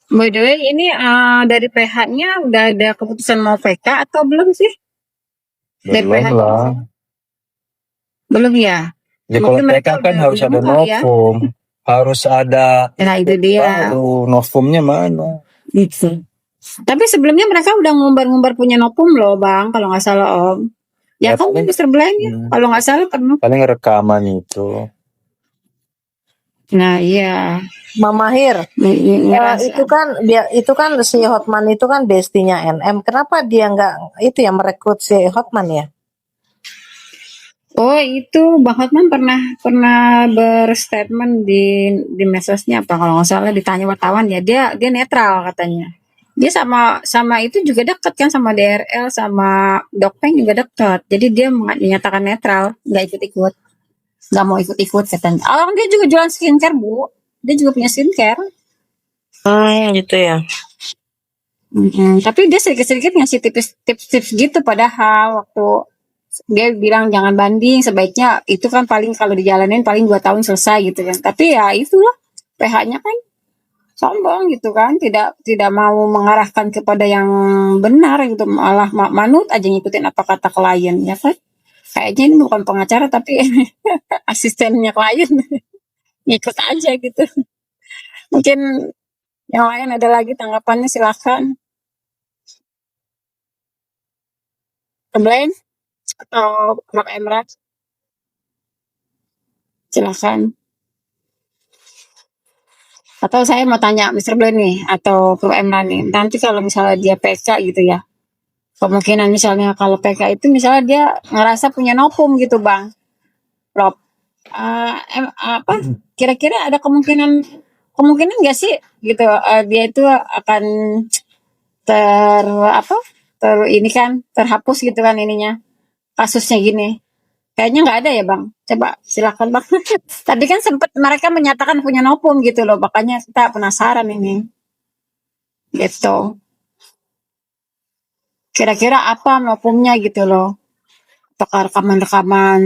By the way, ini dari PH-nya udah ada keputusan mau VK atau belum sih? Dari Belum PH-nya lah. belum ya? Ya kalau Mungkin TK mereka kan harus udah ada mau kali ya. novum, harus ada Nah itu dia. baru novumnya mana? Gitu. Tapi sebelumnya mereka udah ngumbar-ngumbar punya Novum loh Bang, kalau nggak salah Om. Ya Ya kan paling Mister Blind ya, kalau nggak salah pernah. paling rekaman itu. Nah iya, Mama Mahir, ngerasa. itu kan si Hotman itu kan bestinya NM. Kenapa dia nggak itu ya merekrut si Hotman ya? Oh itu Bang Hotman pernah pernah berstatement di medsosnya apa kalau nggak salah ditanya wartawan ya dia netral katanya. Dia sama sama itu juga dekat kan sama DRL sama Dokpeng juga dekat. Jadi dia menyatakan netral, nggak ikut-ikut, nggak mau ikut-ikut katanya. Oh dia juga jualan skincare Bu, dia juga punya skincare. Gitu ya. Tapi dia sedikit-sedikit ngasih tips-tips gitu padahal waktu dia bilang jangan banding sebaiknya itu kan paling kalau dijalanin paling 2 tahun selesai gitu kan. Tapi ya itulah PH-nya kan sombong gitu kan tidak tidak mau mengarahkan kepada yang benar gitu malah manut aja ngikutin apa kata klien ya kan. Kayaknya ini bukan pengacara tapi asistennya klien ngikut aja gitu. Mungkin yang lain ada lagi tanggapannya silakan. Keblen atau Mak Emrat silakan. Atau saya mau tanya Mister Blen nih atau Bro Emran nih. Nanti kalau misalnya dia PK gitu ya. Kemungkinan misalnya kalau PK itu misalnya dia ngerasa punya novum gitu Bang. Rob. Apa kira-kira ada kemungkinan kemungkinan nggak sih gitu dia itu akan ter apa ter ini kan terhapus gitu kan ininya kasusnya gini. Kayaknya nggak ada ya Bang. Coba silakan Bang. Tadi kan sempat mereka menyatakan punya novum gitu loh. Makanya kita penasaran ini. Gitu. Kira-kira apa novumnya gitu loh. Apakah rekaman-rekaman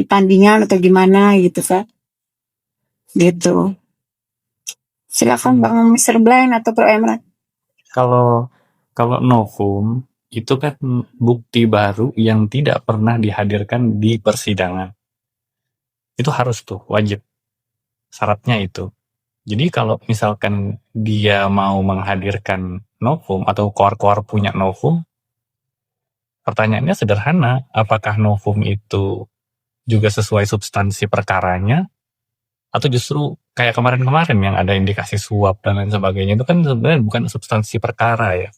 tandingan atau gimana gitu kan. Gitu. Silakan Bang Mr. Blind atau Pro Emran. Kalau kalau novum itu kan bukti baru yang tidak pernah dihadirkan di persidangan. Itu harus tuh wajib. Syaratnya itu. Jadi kalau misalkan dia mau menghadirkan novum atau koar-koar punya novum, pertanyaannya sederhana, apakah novum itu juga sesuai substansi perkaranya atau justru kayak kemarin-kemarin yang ada indikasi suap dan lain sebagainya itu kan sebenarnya bukan substansi perkara ya.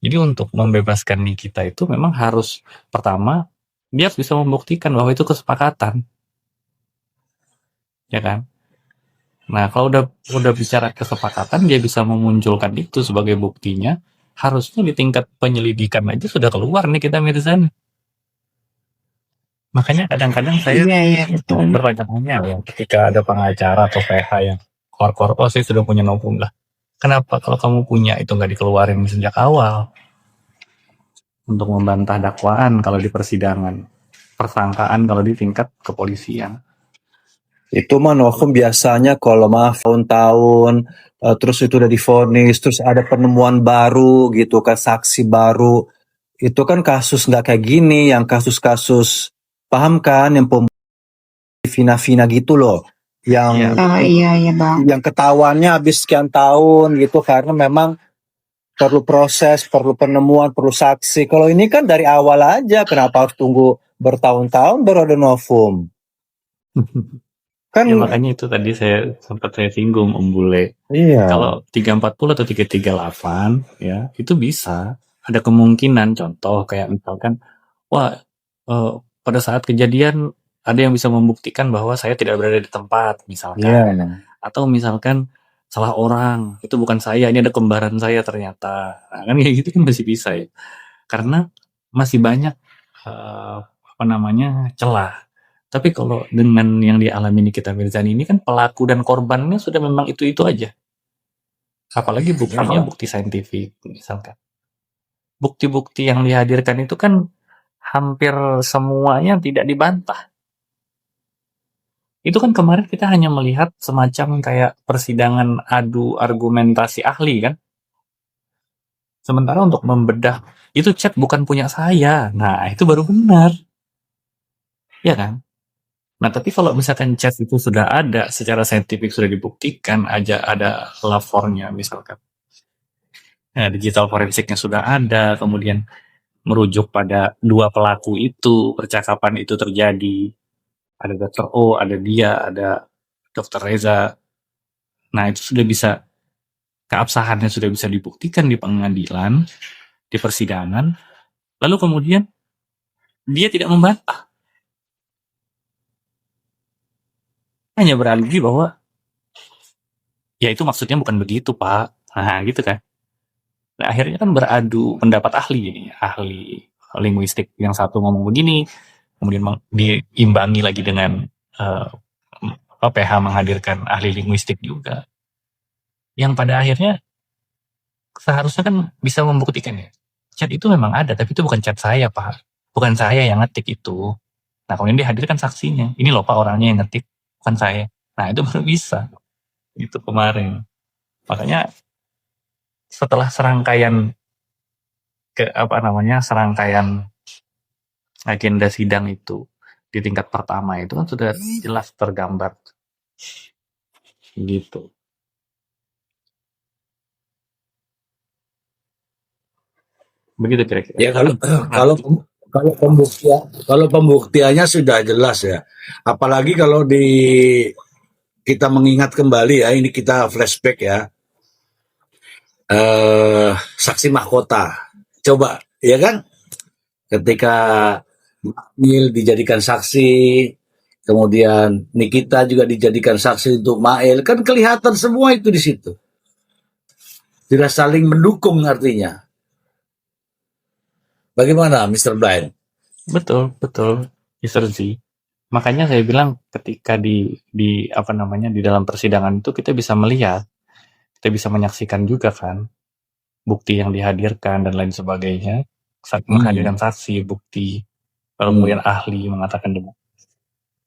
Jadi untuk membebaskan Nikita itu memang harus pertama dia harus bisa membuktikan bahwa itu kesepakatan, ya kan? Nah kalau udah bicara kesepakatan dia bisa memunculkan itu sebagai buktinya, harusnya di tingkat penyelidikan aja sudah keluar nih kita Mirzani. Makanya kadang-kadang saya bertanya-tanya ya ketika ada pengacara atau PH yang kor-kor, oh saya sudah punya novum lah. Kenapa kalau kamu punya itu nggak dikeluarin sejak awal untuk membantah dakwaan kalau di persidangan, persangkaan kalau di tingkat kepolisian. Itu mah novum biasanya kalau maaf tahun-tahun, terus itu udah divonis, terus ada penemuan baru gitu kan, saksi baru. Itu kan kasus nggak kayak gini, yang kasus-kasus paham kan, yang fina-fina gitu loh, yang Iya Bang. yang ketahuannya habis sekian tahun gitu karena memang perlu proses, perlu penemuan, perlu saksi. Kalau ini kan dari awal aja, kenapa harus tunggu bertahun-tahun baru ada novum? Kan Ya makanya itu tadi sempat saya singgung Om Bule. iya. Kalau 340 atau 338 ya itu bisa ada kemungkinan contoh kayak misalkan wah pada saat kejadian ada yang bisa membuktikan bahwa saya tidak berada di tempat misalkan. Atau misalkan salah orang, itu bukan saya, ini ada kembaran saya ternyata. Nah, kan kayak gitu kan masih bisa ya. Karena masih banyak celah. Tapi kalau dengan yang dialami Nikita Mirzani ini kan pelaku dan korbannya sudah memang itu-itu aja. Apalagi buktinya bukti saintifik misalkan. Bukti-bukti yang dihadirkan itu kan hampir semuanya tidak dibantah. Itu kan kemarin kita hanya melihat semacam kayak persidangan adu argumentasi ahli kan. Sementara untuk membedah, itu chat bukan punya saya. Nah, itu baru benar. Ya kan? Nah, tapi kalau misalkan chat itu sudah ada, secara saintifik sudah dibuktikan, aja ada lapornya misalkan. Nah, digital forensiknya sudah ada, kemudian merujuk pada dua pelaku itu, percakapan itu terjadi. Ada Dr. O, ada dia, ada Dr. Reza. Nah, itu sudah bisa, keabsahannya sudah bisa dibuktikan di pengadilan, di persidangan. Lalu kemudian dia tidak membantah. Hanya beralibi bahwa, ya itu maksudnya bukan begitu, Pak. Nah, gitu kan. Nah, akhirnya kan beradu pendapat ahli ini, ahli linguistik yang satu ngomong begini, kemudian diimbangi lagi dengan PH menghadirkan ahli linguistik juga, yang pada akhirnya seharusnya kan bisa membuktikan ya, chat itu memang ada, tapi itu bukan chat saya, Pak, bukan saya yang ngetik itu. Nah, kemudian dihadirkan saksinya, ini loh Pak orangnya yang ngetik, bukan saya. Nah, itu baru bisa. Itu kemarin. Makanya setelah serangkaian serangkaian agenda sidang itu di tingkat pertama itu kan sudah jelas tergambar gitu. Begitu kira-kira. Ya kalau pembuktiannya sudah jelas ya. Apalagi kalau kita mengingat kembali ya, ini kita flashback ya. Saksi mahkota. Coba, ya kan? Ketika Mail dijadikan saksi, kemudian Nikita juga dijadikan saksi untuk Mail, kan kelihatan semua itu di situ. Tidak saling mendukung artinya. Bagaimana, Mr. Blind? Betul, Mr. Z. Makanya saya bilang ketika di dalam persidangan itu kita bisa melihat, kita bisa menyaksikan juga kan bukti yang dihadirkan dan lain sebagainya, saat menghadirkan saksi, bukti, kemudian ahli mengatakan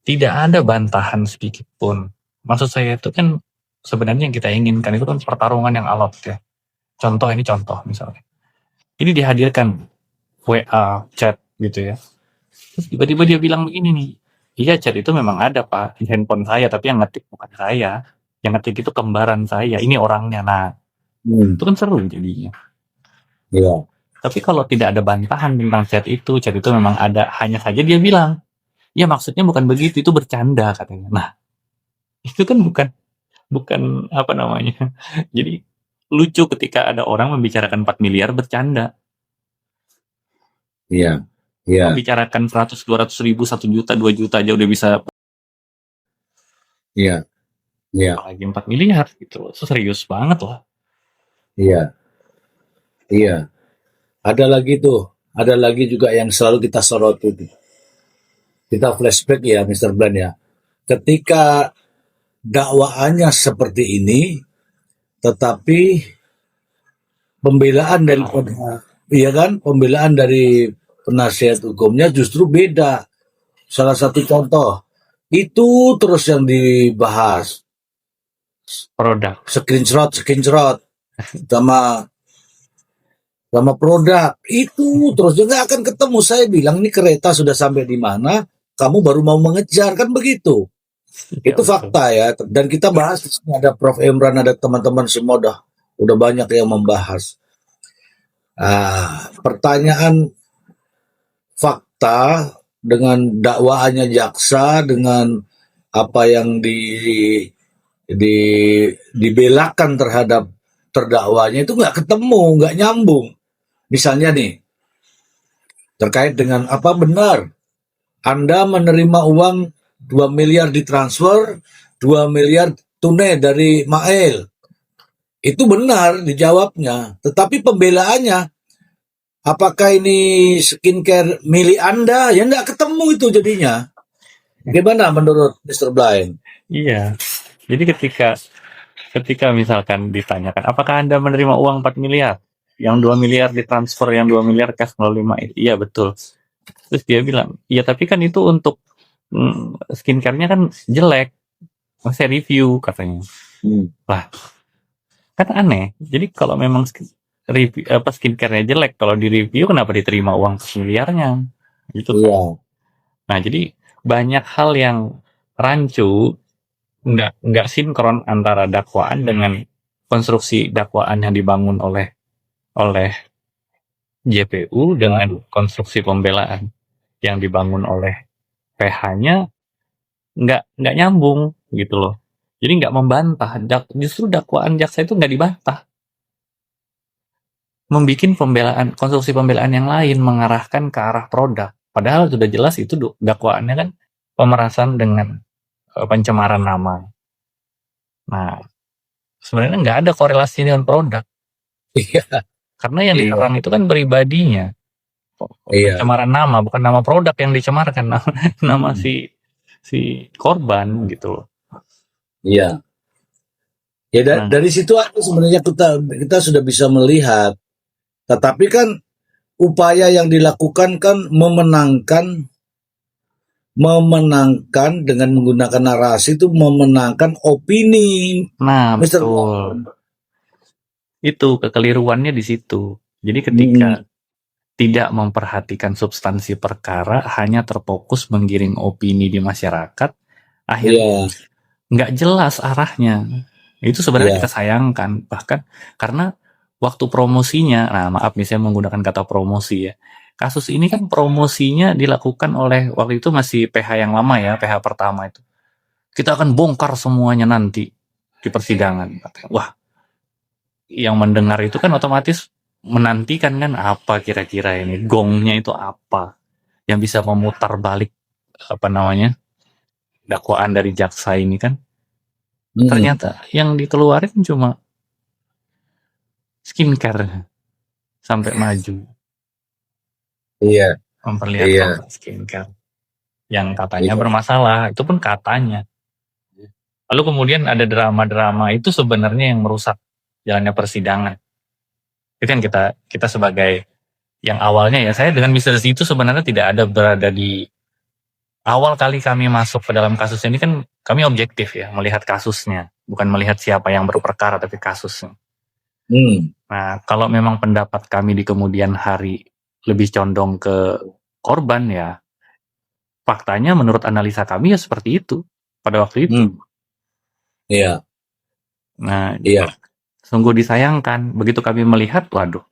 tidak ada bantahan sedikit pun. Maksud saya itu kan sebenarnya yang kita inginkan itu kan pertarungan yang alot ya. Contoh misalnya. Ini dihadirkan WA, chat gitu ya. Terus tiba-tiba dia bilang begini nih, iya chat itu memang ada Pak di handphone saya, tapi yang ngetik bukan saya. Yang ngetik itu kembaran saya, ini orangnya. Nah, itu kan seru jadinya. Iya. Tapi kalau tidak ada bantahan tentang chat itu memang ada, hanya saja dia bilang, ya maksudnya bukan begitu, itu bercanda katanya. Nah, itu kan bukan jadi lucu ketika ada orang membicarakan 4 miliar bercanda. Iya. Iya. Membicarakan 100-200 ribu, 1 juta, 2 juta aja udah bisa. Iya. Iya. Apalagi 4 miliar gitu. Itu serius banget lah. Iya. Iya. Ada lagi juga yang selalu kita soroti. Kita flashback ya, Mr. Blind ya. Ketika dakwaannya seperti ini, tetapi pembelaan dari penasihat hukumnya justru beda. Salah satu contoh itu terus yang dibahas Produk. screenshot sama produk itu terus juga akan ketemu. Saya bilang ini kereta sudah sampai di mana, kamu baru mau mengejar, kan begitu. Itu fakta ya. Dan kita bahas, ada Prof. Imran, ada teman-teman semua udah banyak yang membahas. Pertanyaan fakta dengan dakwaannya jaksa, dengan apa yang dibelakan terhadap terdakwanya itu nggak ketemu, nggak nyambung. Misalnya nih, terkait dengan apa benar Anda menerima uang 2 miliar ditransfer, 2 miliar tunai dari Mail. Itu benar dijawabnya. Tetapi pembelaannya, apakah ini skincare milik Anda? Ya nggak ketemu itu jadinya. Gimana menurut Mr. Blind? Iya. Jadi ketika misalkan ditanyakan, apakah Anda menerima uang 4 miliar? Yang 2 miliar ditransfer, yang 2 miliar cash melalui Mail. Iya, betul. Terus dia bilang, iya tapi kan itu untuk skincare-nya kan jelek, saya review katanya. Lah, kan aneh. Jadi kalau memang skincare-nya jelek, kalau di review kenapa diterima uang miliarnya? Gitu. Iya. Nah, jadi banyak hal yang rancu, nggak sinkron antara dakwaan dengan konstruksi dakwaan yang dibangun oleh JPU dengan konstruksi pembelaan yang dibangun oleh PH-nya nggak nyambung gitu loh. Jadi nggak membantah, justru dakwaan jaksa itu nggak dibantah. Membikin konstruksi pembelaan yang lain mengarahkan ke arah produk. Padahal sudah jelas itu dakwaannya kan pemerasan dengan pencemaran nama. Nah, sebenarnya nggak ada korelasi dengan produk. Iya. Karena yang diserang itu kan pribadinya. Iya. Pencemaran nama, bukan nama produk yang dicemarkan, nama si korban gitu. Iya. Ya dari situ aja sebenarnya kita sudah bisa melihat. Tetapi kan upaya yang dilakukan kan memenangkan dengan menggunakan narasi itu memenangkan opini. Nah, Mr. betul. Itu kekeliruannya di situ. Jadi ketika tidak memperhatikan substansi perkara, hanya terfokus menggiring opini di masyarakat, akhirnya nggak jelas arahnya. Itu sebenarnya kita sayangkan. Bahkan karena waktu promosinya, nah maaf nih saya menggunakan kata promosi ya. Kasus ini kan promosinya dilakukan oleh, waktu itu masih PH yang lama ya, PH pertama itu. Kita akan bongkar semuanya nanti di persidangan. Wah, yang mendengar itu kan otomatis menantikan kan apa kira-kira ini, gongnya itu apa yang bisa memutar balik dakwaan dari jaksa ini kan. Ternyata yang dikeluarin cuma skincare sampai maju. Iya. Memperlihatkan skincare yang katanya bermasalah, itu pun katanya. Lalu kemudian ada drama-drama, itu sebenarnya yang merusak jalannya persidangan. Itu yang kita sebagai yang awalnya ya, saya dengan Mr. Z itu sebenarnya tidak ada berada di awal kali kami masuk ke dalam kasus ini kan kami objektif ya, melihat kasusnya, bukan melihat siapa yang berperkara tapi kasusnya. Nah, kalau memang pendapat kami di kemudian hari lebih condong ke korban ya, faktanya menurut analisa kami ya seperti itu pada waktu itu. Iya. Nah, sungguh disayangkan begitu kami melihat, waduh.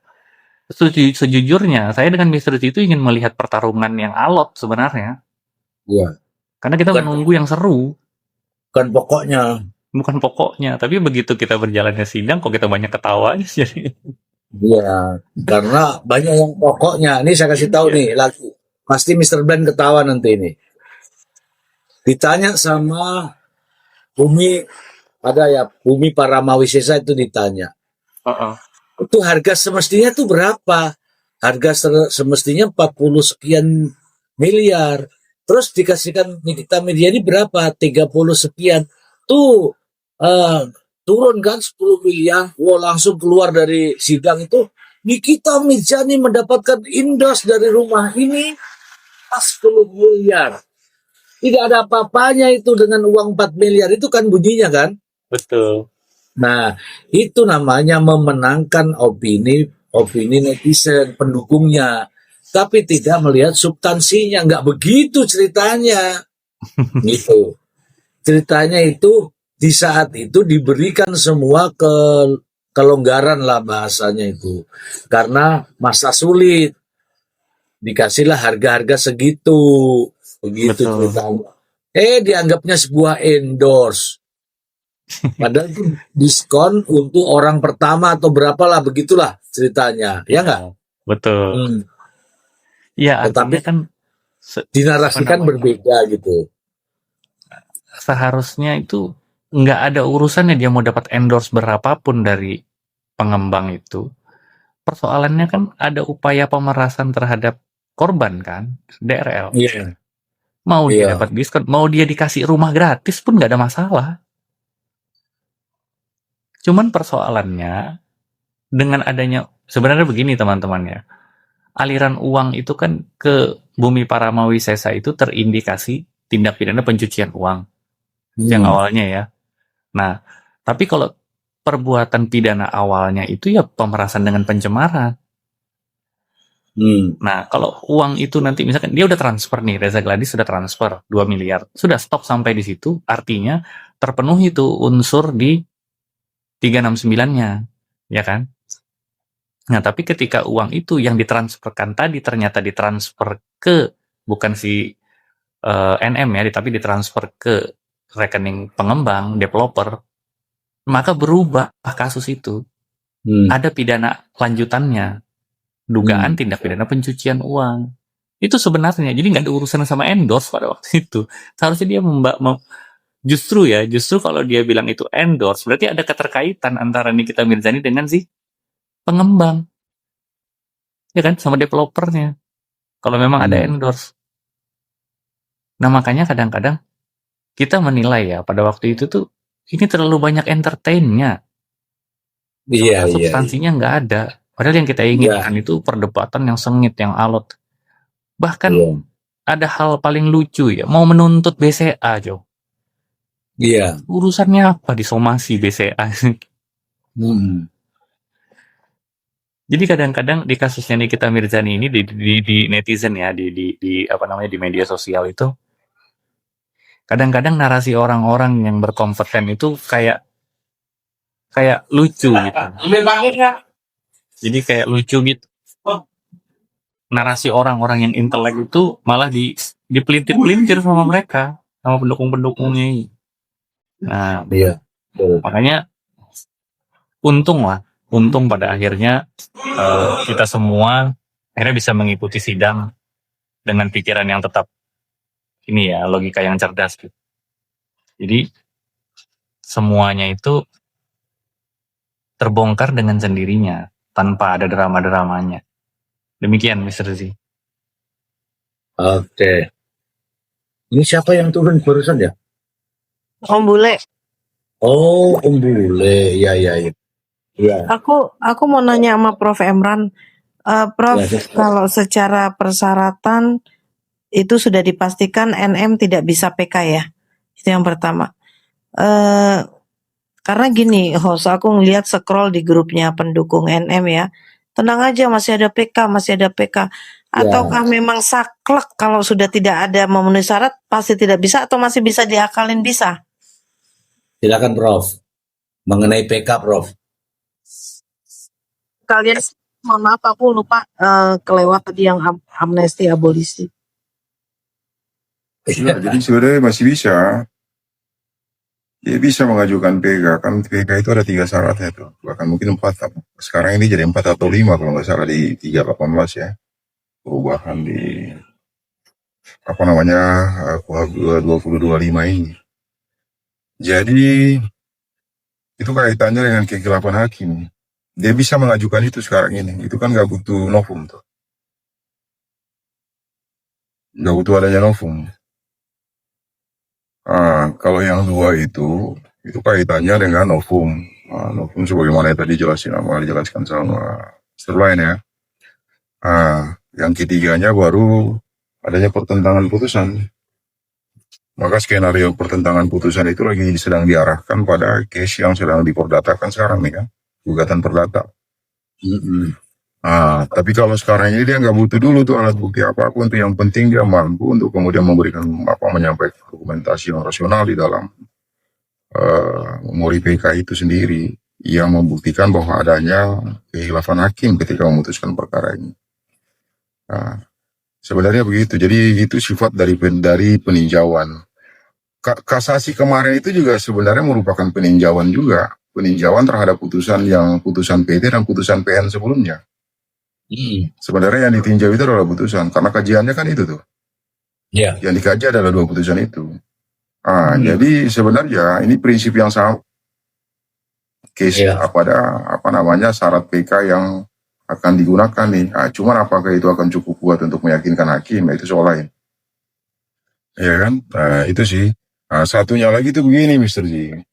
Sejujurnya saya dengan Mr. Z itu ingin melihat pertarungan yang alot sebenarnya. Iya. Karena kita menunggu yang seru. Bukan pokoknya, tapi begitu kita berjalannya sidang kok kita banyak ketawa aja jadi. Iya, karena banyak yang pokoknya. Ini saya kasih tahu nih lagi. Pasti Mr. Ben ketawa nanti ini. Ditanya sama Bumi, ada ya Bumi Paramawisesa itu ditanya. Itu harga semestinya tuh berapa? Harga semestinya 40 sekian miliar. Terus dikasihkan Nikita Media ini berapa? 30 sekian. Tuh turun kan 10 miliar. Wah, langsung keluar dari sidang itu. Nikita Mirzani mendapatkan endorse dari rumah ini 10 miliar. Tidak ada apa-apanya itu dengan uang 4 miliar. Itu kan bunyinya kan? Betul. Nah, itu namanya memenangkan opini netizen, pendukungnya. Tapi tidak melihat substansinya. Nggak begitu ceritanya. Gitu. Ceritanya itu di saat itu diberikan semua kelonggaran lah bahasanya itu. Karena masa sulit. Dikasihlah harga-harga segitu. Begitu ceritanya. Dianggapnya sebuah endorse. Padahal itu diskon untuk orang pertama atau berapalah, begitulah ceritanya. Ya nggak? Betul. Ya, tetapi kan dinarasikan berbeda gitu. Seharusnya itu nggak ada urusannya dia mau dapat endorse berapapun dari pengembang itu. Persoalannya kan ada upaya pemerasan terhadap korban kan, DRL. Iya. Mau dia dapat diskon, mau dia dikasih rumah gratis pun nggak ada masalah. Cuman persoalannya dengan adanya, sebenarnya begini teman-teman ya, aliran uang itu kan ke Bumi Paramawisesa itu terindikasi tindak pidana pencucian uang yang awalnya ya. Nah, tapi kalau perbuatan pidana awalnya itu ya pemerasan dengan pencemaran. Nah, kalau uang itu nanti misalkan dia udah transfer nih, Reza Gladys sudah transfer 2 miliar, sudah stop sampai di situ, artinya terpenuhi tuh unsur di 369-nya, ya kan? Nah, tapi ketika uang itu yang ditransferkan tadi ternyata ditransfer ke bukan si NM ya, tapi ditransfer ke rekening pengembang, developer, maka berubah kasus itu. Ada pidana lanjutannya. Dugaan tindak pidana pencucian uang. Itu sebenarnya, jadi nggak ada urusan sama endorse pada waktu itu. Seharusnya dia justru kalau dia bilang itu endorse, berarti ada keterkaitan antara Nikita Mirzani dengan si pengembang. Ya kan, sama developernya. Kalau memang ada endorse. Nah, makanya kadang-kadang kita menilai ya, pada waktu itu tuh, ini terlalu banyak entertainnya. Iya, iya. Substansinya nggak ada. Padahal yang kita inginkan itu perdebatan yang sengit, yang alot. Bahkan ada hal paling lucu ya, mau menuntut BCA, Jo. Iya. Urusannya apa disomasi BCA? Jadi kadang-kadang di kasusnya Nikita Mirzani ini di netizen ya, di apa namanya, di media sosial itu, kadang-kadang narasi orang-orang yang berkompeten itu kayak lucu gitu. Jadi kayak lucu gitu. Narasi orang-orang yang intelek itu malah dipelintir-pelintir sama mereka, sama pendukung-pendukungnya. Nah, makanya untung pada akhirnya kita semua akhirnya bisa mengikuti sidang dengan pikiran yang tetap ini ya, logika yang cerdas gitu. Jadi semuanya itu terbongkar dengan sendirinya tanpa ada drama-dramanya. Demikian Mr. Z. Oke. Ini siapa yang turun barusan ya? Om Bule, Oh, Om Bule. Ya. aku mau nanya sama Prof. Emran. Prof, Ya. kalau secara persyaratan itu sudah dipastikan NM tidak bisa PK ya? Itu yang pertama. Karena gini, host, aku ngelihat scroll di grupnya pendukung NM ya. Tenang aja, masih ada PK. Ataukah memang saklek kalau sudah tidak ada memenuhi syarat pasti tidak bisa, atau masih bisa diakalin bisa? Silakan Prof. Mengenai PK, Prof. Kalian, mohon maaf aku lupa kelewat tadi yang amnesti abolisi. Ya, jadi sebenarnya masih bisa. Dia bisa mengajukan PK, kan PK itu ada 3 syaratnya tuh, bahkan mungkin 4. Sekarang ini jadi 4 atau 5 kalau nggak salah di 318 ya. Perubahan di apa namanya KUHP 2025 ini. Jadi itu kaitannya dengan kegelapan hakim. Dia bisa mengajukan itu sekarang ini. Itu kan nggak butuh novum tuh. Nggak butuh adanya novum. Kalau yang 2 itu kaitannya dengan novum. Novum sebagaimana tadi dijelaskan sama Mr. Lain ya. Yang ketiganya baru adanya pertentangan putusan. Maka skenario pertentangan putusan itu lagi sedang diarahkan pada case yang sedang diperdatakan sekarang nih kan, gugatan perdata. Tapi kalau sekarang ini dia nggak butuh dulu tuh alat bukti apapun tuh, yang penting dia mampu untuk kemudian memberikan menyampaikan dokumentasi yang rasional di dalam memori PK itu sendiri yang membuktikan bahwa adanya kehilafan hakim ketika memutuskan perkara ini. Sebenarnya begitu. Jadi itu sifat dari peninjauan. Kasasi kemarin itu juga sebenarnya merupakan peninjauan juga, peninjauan terhadap putusan PT dan putusan PN sebelumnya. Sebenarnya yang ditinjau itu adalah putusan, karena kajiannya kan itu tuh. Yang dikaji adalah 2 putusan itu. Jadi sebenarnya ini prinsip yang sama. Case syarat PK yang akan digunakan nih. Cuman apakah itu akan cukup kuat untuk meyakinkan hakim? Itu soal lain. Ya kan? Itu sih. Satunya lagi tuh begini, Mr. Z.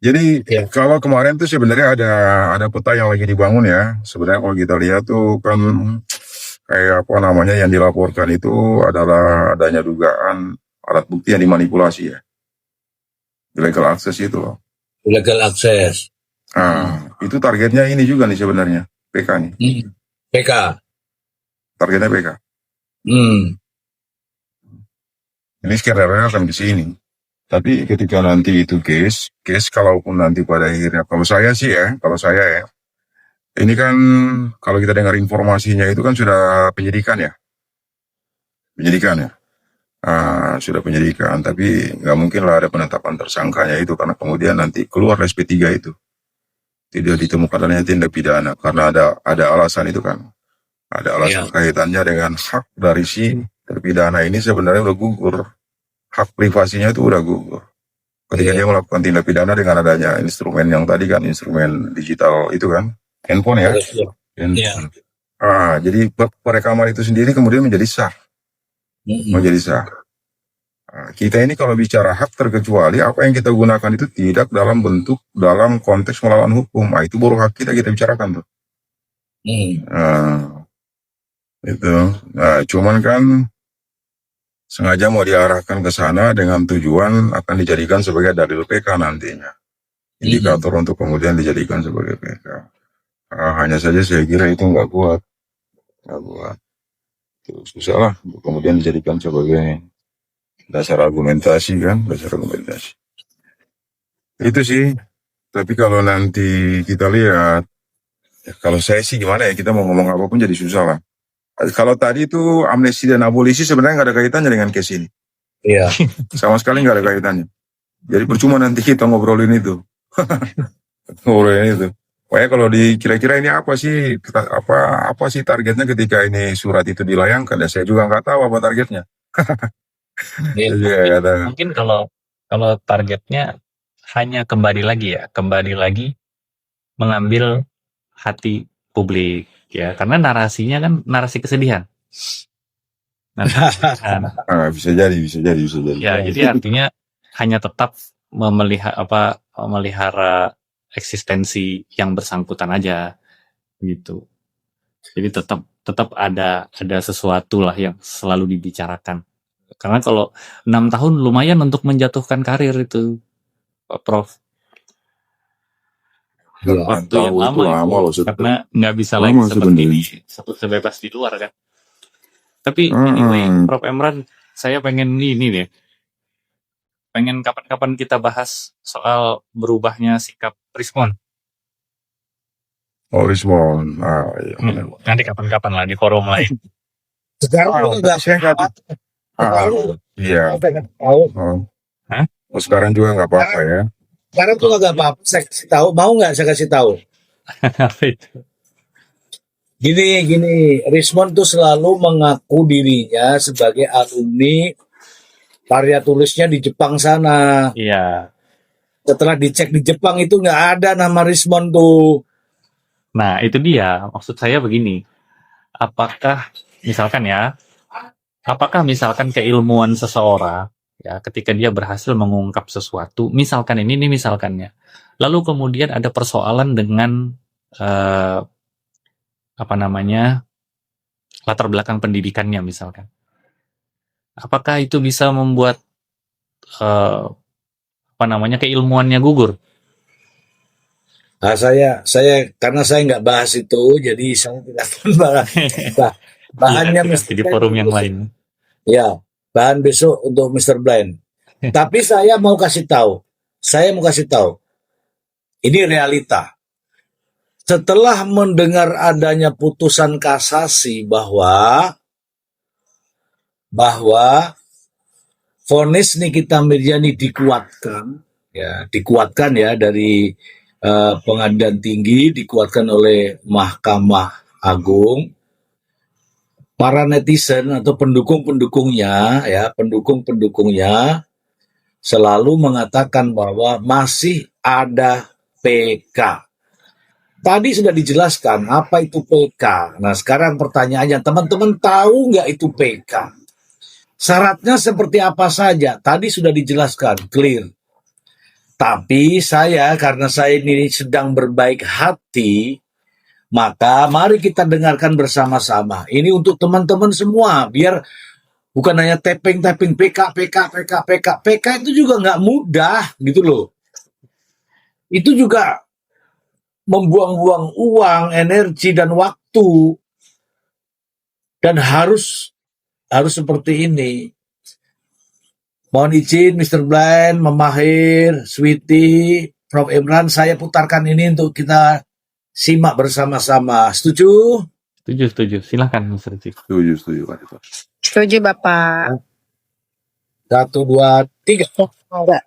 Jadi kalau kemarin tuh sebenarnya ada peta yang lagi dibangun ya. Sebenarnya kalau kita lihat tuh kan kayak apa namanya yang dilaporkan itu adalah adanya dugaan alat bukti yang dimanipulasi ya. Illegal access itu loh. Illegal access. Itu targetnya ini juga nih sebenarnya, PK nih. PK. Targetnya PK. Ini skenario akan ke sini. Tapi ketika nanti itu case kalaupun nanti pada akhirnya, kalau saya ya, ini kan kalau kita dengar informasinya itu kan sudah penyidikan ya. Sudah penyidikan, tapi nggak mungkin lah ada penetapan tersangkanya itu karena kemudian nanti keluar SP3 itu tidak ditemukan adanya tindak pidana karena ada alasan itu kan, ada alasan kaitannya dengan hak dari si terpidana ini sebenarnya udah gugur, hak privasinya itu udah gugur ketika dia melakukan tindak pidana dengan adanya instrumen yang tadi kan, instrumen digital itu kan, handphone ya. Handphone. Jadi perekaman itu sendiri kemudian menjadi sah. Kita ini kalau bicara hak terkecuali, apa yang kita gunakan itu tidak dalam konteks melawan hukum. Itu baru hak kita bicarakan tuh. Itu. Cuman kan sengaja mau diarahkan ke sana dengan tujuan akan dijadikan sebagai dalil PK nantinya. Indikator untuk kemudian dijadikan sebagai PK. Hanya saja saya kira itu nggak kuat. Susah lah kemudian dijadikan sebagai dasar argumentasi kan, itu sih. Tapi kalau nanti kita lihat, kalau saya sih gimana ya, kita mau ngomong apapun jadi susah lah. Kalau tadi itu amnesti dan abolisi sebenarnya nggak ada kaitannya dengan case ini. Sama sekali nggak ada kaitannya. Jadi percuma nanti kita ngobrolin itu. Pokoknya kalau kira-kira ini apa sih targetnya ketika ini surat itu dilayangkan, ya saya juga nggak tahu apa targetnya. Mungkin kalau targetnya hanya kembali lagi mengambil hati publik ya, karena narasinya kan narasi kesedihan. Bisa jadi. Ya, jadi artinya hanya tetap memelihara eksistensi yang bersangkutan aja gitu. Jadi tetap ada sesuatu lah yang selalu dibicarakan. Karena kalau 6 tahun lumayan untuk menjatuhkan karir itu, Prof. Waktu yang lama itu, karena nggak bisa lagi sebebas di luar kan. Tapi anyway, Prof. Emran, saya pengen ini deh. Pengen kapan-kapan kita bahas soal berubahnya sikap Rismon. Rismon. Iya. Nanti kapan-kapan lah di forum lain. Sekarang Iya. Sekarang juga nggak apa-apa ya. Sekarang tuh nggak apa-apa. Saya kasih tahu. Mau nggak saya kasih tahu? Apa itu? Gini. Rismon tuh selalu mengaku dirinya sebagai alumni karya tulisnya di Jepang sana. Iya. Setelah dicek di Jepang itu nggak ada nama Rismon tuh. Nah, itu dia. Maksud saya begini. Apakah misalkan keilmuan seseorang ya ketika dia berhasil mengungkap sesuatu, misalkan ini misalkannya. Lalu kemudian ada persoalan dengan latar belakang pendidikannya misalkan. Apakah itu bisa membuat keilmuannya gugur? Nah, saya karena saya nggak bahas itu, jadi saya tidak bahas. Bahannya di forum yang lain. Ya, bahan besok untuk Mr. Blind. Tapi saya mau kasih tahu. Ini realita. Setelah mendengar adanya putusan kasasi bahwa vonis Nikita Mirzani dikuatkan ya dari pengadilan tinggi, dikuatkan oleh Mahkamah Agung. Para netizen atau pendukung-pendukungnya selalu mengatakan bahwa masih ada PK. Tadi sudah dijelaskan apa itu PK. Nah, sekarang pertanyaannya, teman-teman tahu nggak itu PK? Syaratnya seperti apa saja? Tadi sudah dijelaskan, clear. Tapi karena saya ini sedang berbaik hati, maka mari kita dengarkan bersama-sama. Ini untuk teman-teman semua, biar Bukan hanya tapping PK itu juga nggak mudah gitu loh. Itu juga membuang-buang uang, energi dan waktu, dan harus seperti ini. Mohon izin Mr. Blind, Memahir, Sweety, Prof. Imran, saya putarkan ini untuk kita simak bersama-sama. Setuju? Setuju. Silahkan Mr. Chief. Setuju Pak Dito. Setuju Bapak. 1, 2, 3. Enggak.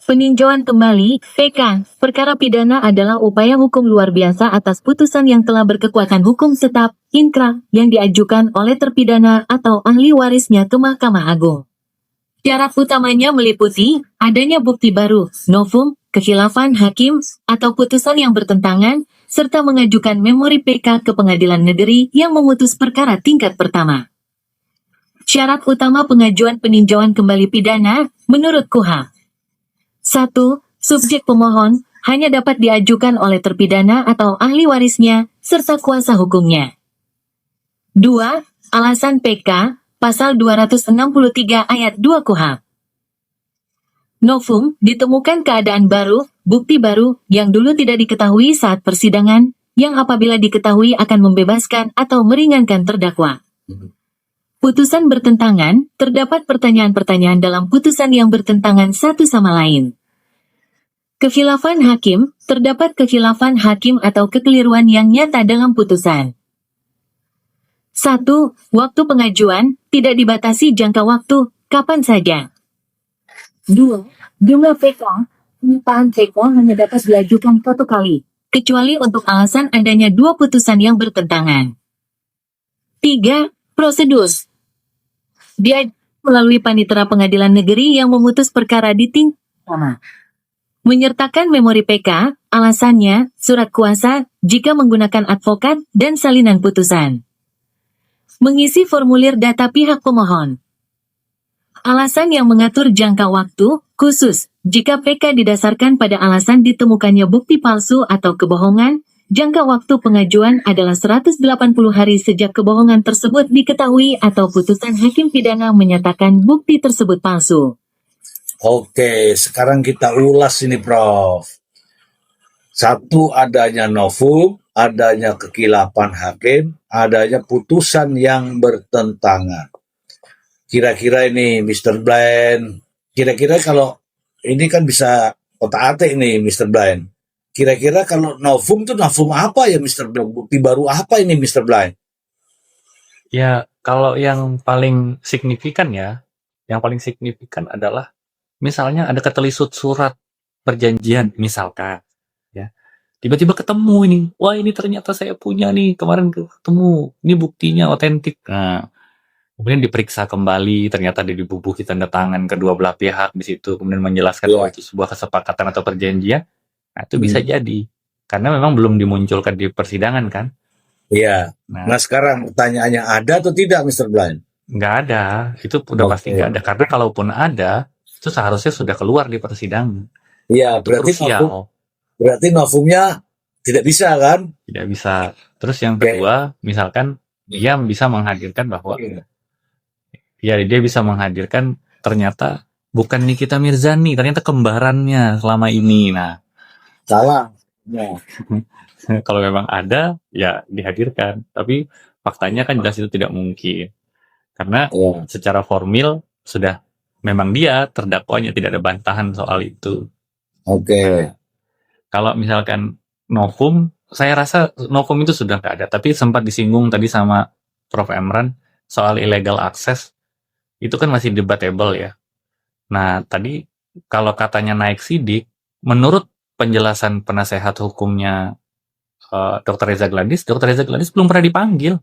Peninjauan kembali, PK, perkara pidana adalah upaya hukum luar biasa atas putusan yang telah berkekuatan hukum tetap, inkrah, yang diajukan oleh terpidana atau ahli warisnya ke Mahkamah Agung. Syarat utamanya meliputi adanya bukti baru, novum, kekhilafan hakim, atau putusan yang bertentangan, serta mengajukan memori PK ke pengadilan negeri yang memutus perkara tingkat pertama. Syarat utama pengajuan peninjauan kembali pidana, menurut KUHA. 1. Subjek pemohon hanya dapat diajukan oleh terpidana atau ahli warisnya, serta kuasa hukumnya. 2. Alasan PK, Pasal 263 Ayat 2 KUHA. Novum, ditemukan keadaan baru, bukti baru, yang dulu tidak diketahui saat persidangan, yang apabila diketahui akan membebaskan atau meringankan terdakwa. Putusan bertentangan, terdapat pertanyaan-pertanyaan dalam putusan yang bertentangan satu sama lain. Kekhilafan hakim, terdapat kekhilafan hakim atau kekeliruan yang nyata dalam putusan. 1. Waktu pengajuan, tidak dibatasi jangka waktu, kapan saja. 2. Jumlah PK, penyimpanan PK hanya dapat diajukan satu kali, kecuali untuk alasan adanya dua putusan yang bertentangan. 3. Prosedur. Dia melalui panitera pengadilan negeri yang memutus perkara di tingkat pertama. Menyertakan memori PK, alasannya, surat kuasa, jika menggunakan advokat, dan salinan putusan. Mengisi formulir data pihak pemohon. Alasan yang mengatur jangka waktu, khusus, jika PK didasarkan pada alasan ditemukannya bukti palsu atau kebohongan, jangka waktu pengajuan adalah 180 hari sejak kebohongan tersebut diketahui atau putusan hakim pidana menyatakan bukti tersebut palsu. Oke, sekarang kita ulas ini, Prof. 1, adanya novum, adanya kekhilafan hakim, adanya putusan yang bertentangan. Kira-kira ini Mr. Blind, kira-kira kalau ini kan bisa otak-atik nih Mr. Blind. Kira-kira kalau novum itu novum apa ya Mr. Blind? Bukti baru apa ini Mr. Blind? Ya, kalau yang paling signifikan adalah misalnya ada ketelisut surat perjanjian, misalkan, ya. Tiba-tiba ketemu ini, wah ini ternyata saya punya nih, kemarin ketemu, ini buktinya otentik. Nah, kemudian diperiksa kembali, ternyata dibubuhi tanda tangan kedua belah pihak di situ, kemudian menjelaskan bahwa itu sebuah kesepakatan atau perjanjian. Nah, itu bisa jadi, karena memang belum dimunculkan di persidangan kan. Iya. Nah sekarang pertanyaannya, ada atau tidak Mr. Blind? Nggak ada, itu udah pasti nggak ada, karena kalaupun ada, itu seharusnya sudah keluar di persidangan. Iya, Itu krusial. berarti novumnya tidak bisa kan? Tidak bisa. Terus yang kedua, misalkan dia bisa menghadirkan bahwa ya dia bisa menghadirkan ternyata bukan Nikita Mirzani, ternyata kembarannya selama ini. Nah, Salah. Ya. kalau memang ada ya dihadirkan, tapi faktanya kan jelas itu tidak mungkin. Karena secara formil sudah memang dia terdakwanya, tidak ada bantahan soal itu. Oke. Kalau misalkan novum, saya rasa novum itu sudah nggak ada. Tapi sempat disinggung tadi sama Prof. Emran soal illegal access, itu kan masih debatable ya. Nah tadi kalau katanya naik sidik, menurut penjelasan penasehat hukumnya Dr. Reza Gladys belum pernah dipanggil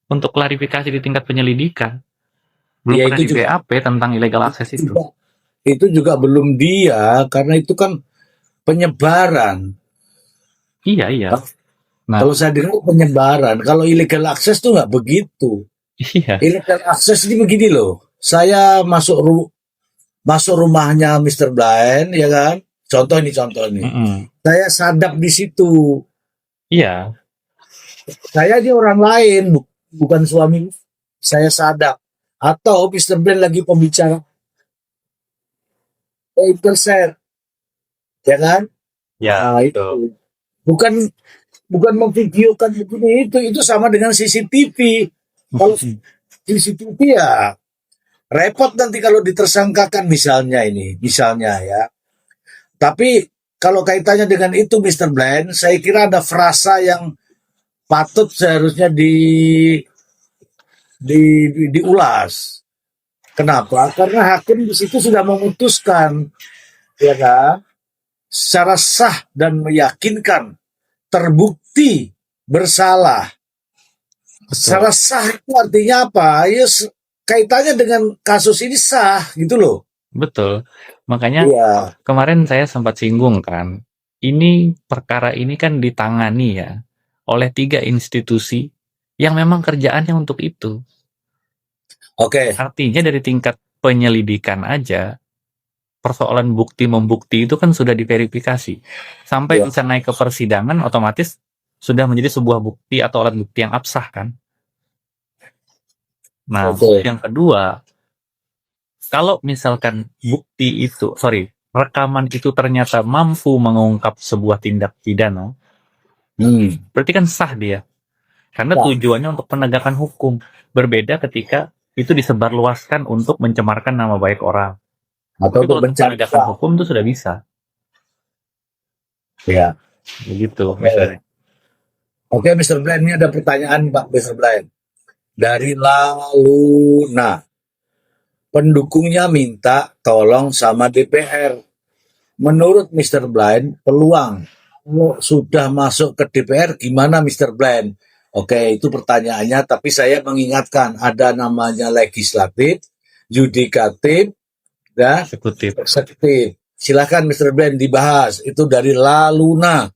untuk klarifikasi di tingkat penyelidikan. Belum pernah di BAP tentang illegal access itu. Itu juga belum dia, karena itu kan penyebaran. Iya. Nah, kalau saya dengar penyebaran, kalau illegal access tuh nggak begitu. Iya. Illegal access ini begini loh. Saya masuk rumahnya Mr. Blind, ya kan? Contoh ini. Saya sadap di situ. Iya. Saya ini orang lain, bukan suami saya Sadak. Atau Mr. Ben lagi pembicara interset, ya kan? Ya, Nah, betul. itu bukan bukan memvideokan begini, itu sama dengan CCTV. Kalau CCTV ya repot nanti kalau ditersangkakan misalnya ya. Tapi kalau kaitannya dengan itu Mr. Bland, saya kira ada frasa yang patut seharusnya diulas. Kenapa? Karena hakim di situ sudah memutuskan, ya kan, secara sah dan meyakinkan, terbukti bersalah. Secara Betul. sah itu artinya apa? Ya kaitannya dengan kasus ini sah gitu loh. Betul. Makanya Iya. kemarin saya sempat singgung kan, ini perkara ini kan ditangani ya oleh 3 institusi yang memang kerjaannya untuk itu. Oke. Artinya dari tingkat penyelidikan aja, persoalan bukti-membukti itu kan sudah diverifikasi. Sampai Iya. bisa naik ke persidangan, otomatis sudah menjadi sebuah bukti atau alat bukti yang absah kan. Nah, Oke. yang kedua, kalau misalkan rekaman itu ternyata mampu mengungkap sebuah tindak pidana, berarti kan sah dia. Karena Sah. tujuannya untuk penegakan hukum. Berbeda ketika itu disebarluaskan untuk mencemarkan nama baik orang. Atau Tapi untuk kalau untuk mencari penegakan sah. hukum itu sudah bisa. Ya. Begitu, Oke. misalnya. Oke, Mr. Bland, ini ada pertanyaan Pak Mr. Bland. Dari Laluna. Pendukungnya minta tolong sama DPR. Menurut Mr. Blind, peluang kalau sudah masuk ke DPR gimana Mr. Blind? Oke, itu pertanyaannya, tapi saya mengingatkan ada namanya legislatif, yudikatif, dan Eksekutif. eksekutif. Silakan Mr. Blind dibahas. Itu dari Laluna.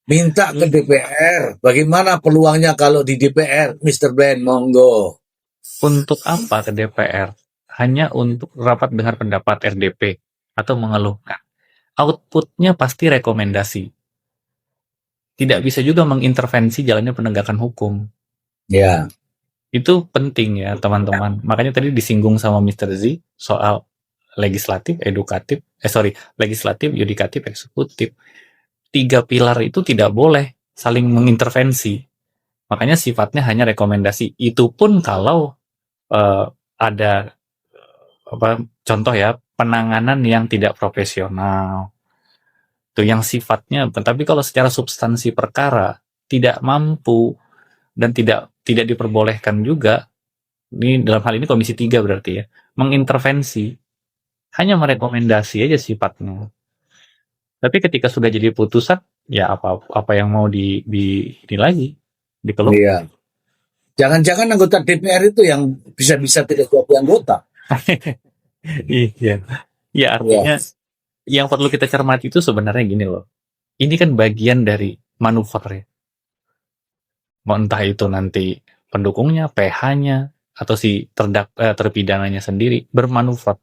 Minta ke DPR. Bagaimana peluangnya kalau di DPR, Mr. Blind? Monggo. Untuk apa ke DPR? Hanya untuk rapat dengar pendapat RDP atau mengeluhkan. Outputnya pasti rekomendasi. Tidak bisa juga mengintervensi jalannya penegakan hukum. Ya. Itu penting ya teman-teman. Makanya tadi disinggung sama Mr. Z soal legislatif, legislatif, yudikatif, eksekutif. 3 pilar itu tidak boleh saling mengintervensi. Makanya sifatnya hanya rekomendasi. Itu pun kalau ada contoh ya, penanganan yang tidak profesional. Itu yang sifatnya, tapi kalau secara substansi perkara tidak mampu dan tidak diperbolehkan juga, ini dalam hal ini Komisi 3 berarti ya, mengintervensi, hanya merekomendasi aja sifatnya. Tapi ketika sudah jadi putusan, ya apa yang mau ini lagi dikeluh. Iya. Jangan-jangan anggota DPR itu yang bisa-bisa tidak jadi anggota. Iya. Ya artinya yang perlu kita cermati itu sebenarnya gini loh. Ini kan bagian dari manuver ya. Mau entah itu nanti pendukungnya, PH-nya, atau si terpidananya sendiri bermanuver.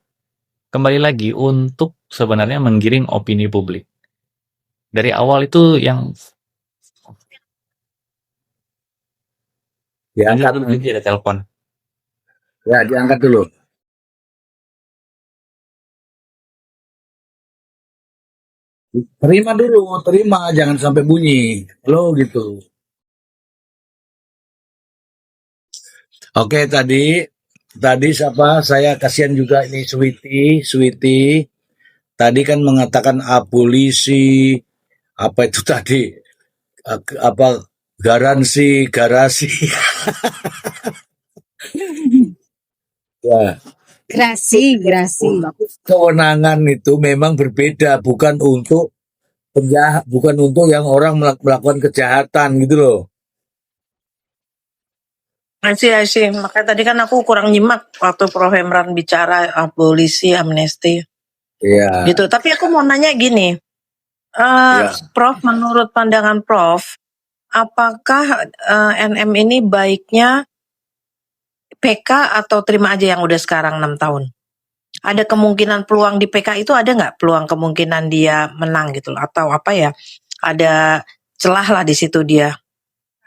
Kembali lagi untuk sebenarnya menggiring opini publik. Dari awal itu yang Diangkat dulu ada telepon. Ya, diangkat dulu. Terima dulu, jangan sampai bunyi. Halo gitu. Oke, tadi siapa? Saya kasihan juga ini Sweety. Tadi kan mengatakan abolisi apa itu tadi? Apa garasi. Ya. Gerasi. Kewenangan itu memang berbeda, bukan untuk penjahat, bukan untuk yang orang melakukan kejahatan gitu loh. I see. Makanya tadi kan aku kurang nyimak waktu Prof. Emran bicara abolisi, amnesti. Iya. Gitu. Tapi aku mau nanya gini, Prof, menurut pandangan Prof, apakah NM ini baiknya PK atau terima aja yang udah sekarang 6 tahun? Ada kemungkinan peluang di PK itu ada nggak peluang kemungkinan dia menang gitu loh? Atau apa ya, ada celah lah di situ dia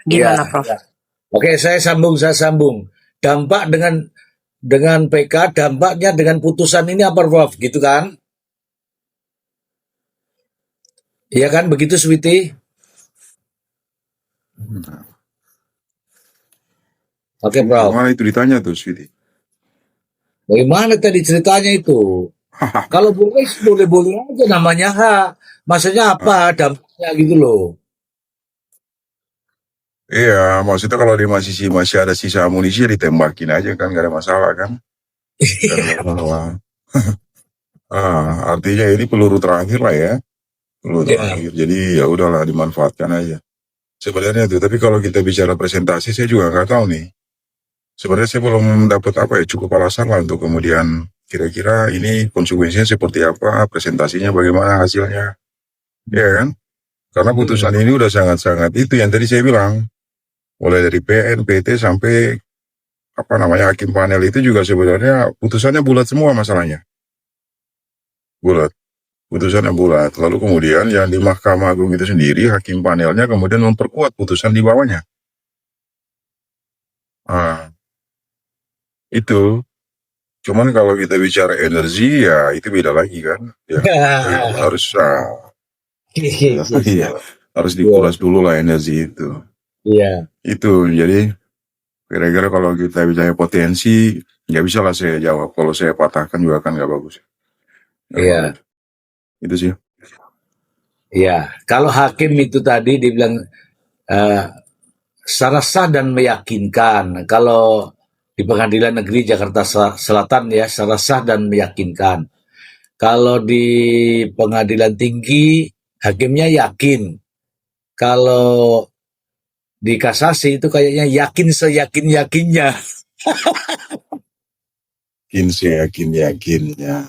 Gimana, Ya, Prof? ya. Oke, saya sambung. Dampak dengan PK, dampaknya dengan putusan ini apa, Prof? Gitu kan? Iya kan, begitu, Switi? Oke, Prof. Gimana itu ditanya tuh, Sweety? Bagaimana tadi ceritanya itu? Kalau boleh aja namanya hak. Maksudnya apa dampaknya gitu loh. Iya, maksudnya kalau dia masih ada sisa amunisi ya ditembakin aja kan, gak ada masalah kan? Gak ada masalah. Artinya ini peluru terakhir lah ya, peluru Ya, terakhir. Jadi ya udahlah dimanfaatkan aja. Sebenarnya tuh, tapi kalau kita bicara presentasi, saya juga nggak tahu nih. Sebenarnya saya belum dapat apa ya cukup alasan lah untuk kemudian kira-kira ini konsekuensinya seperti apa, presentasinya bagaimana hasilnya, ya kan? Karena putusan ini udah sangat-sangat itu yang tadi saya bilang, mulai dari PN, PT sampai apa namanya hakim panel itu juga sebenarnya putusannya bulat semua masalahnya, bulat. Putusannya bulat. Lalu kemudian yang di Mahkamah Agung itu sendiri hakim panelnya kemudian memperkuat putusan di bawahnya. Ah, itu. Cuman kalau kita bicara energi ya itu beda lagi kan. Ya, harus iya, harus dikuras dulu lah energi itu. Iya. Itu jadi kira-kira kalau kita bicara potensi nggak bisa lah saya jawab. Kalau saya patahkan juga kan nggak bagus. Nggak Iya. bagus. Itu sih. Iya. Kalau hakim itu tadi dibilang secara sah dan meyakinkan. Kalau di Pengadilan Negeri Jakarta Selatan ya secara sah dan meyakinkan. Kalau di Pengadilan Tinggi hakimnya yakin. Kalau di kasasi itu kayaknya yakin seyakin-yakinnya. Saya yakin-yakinnya.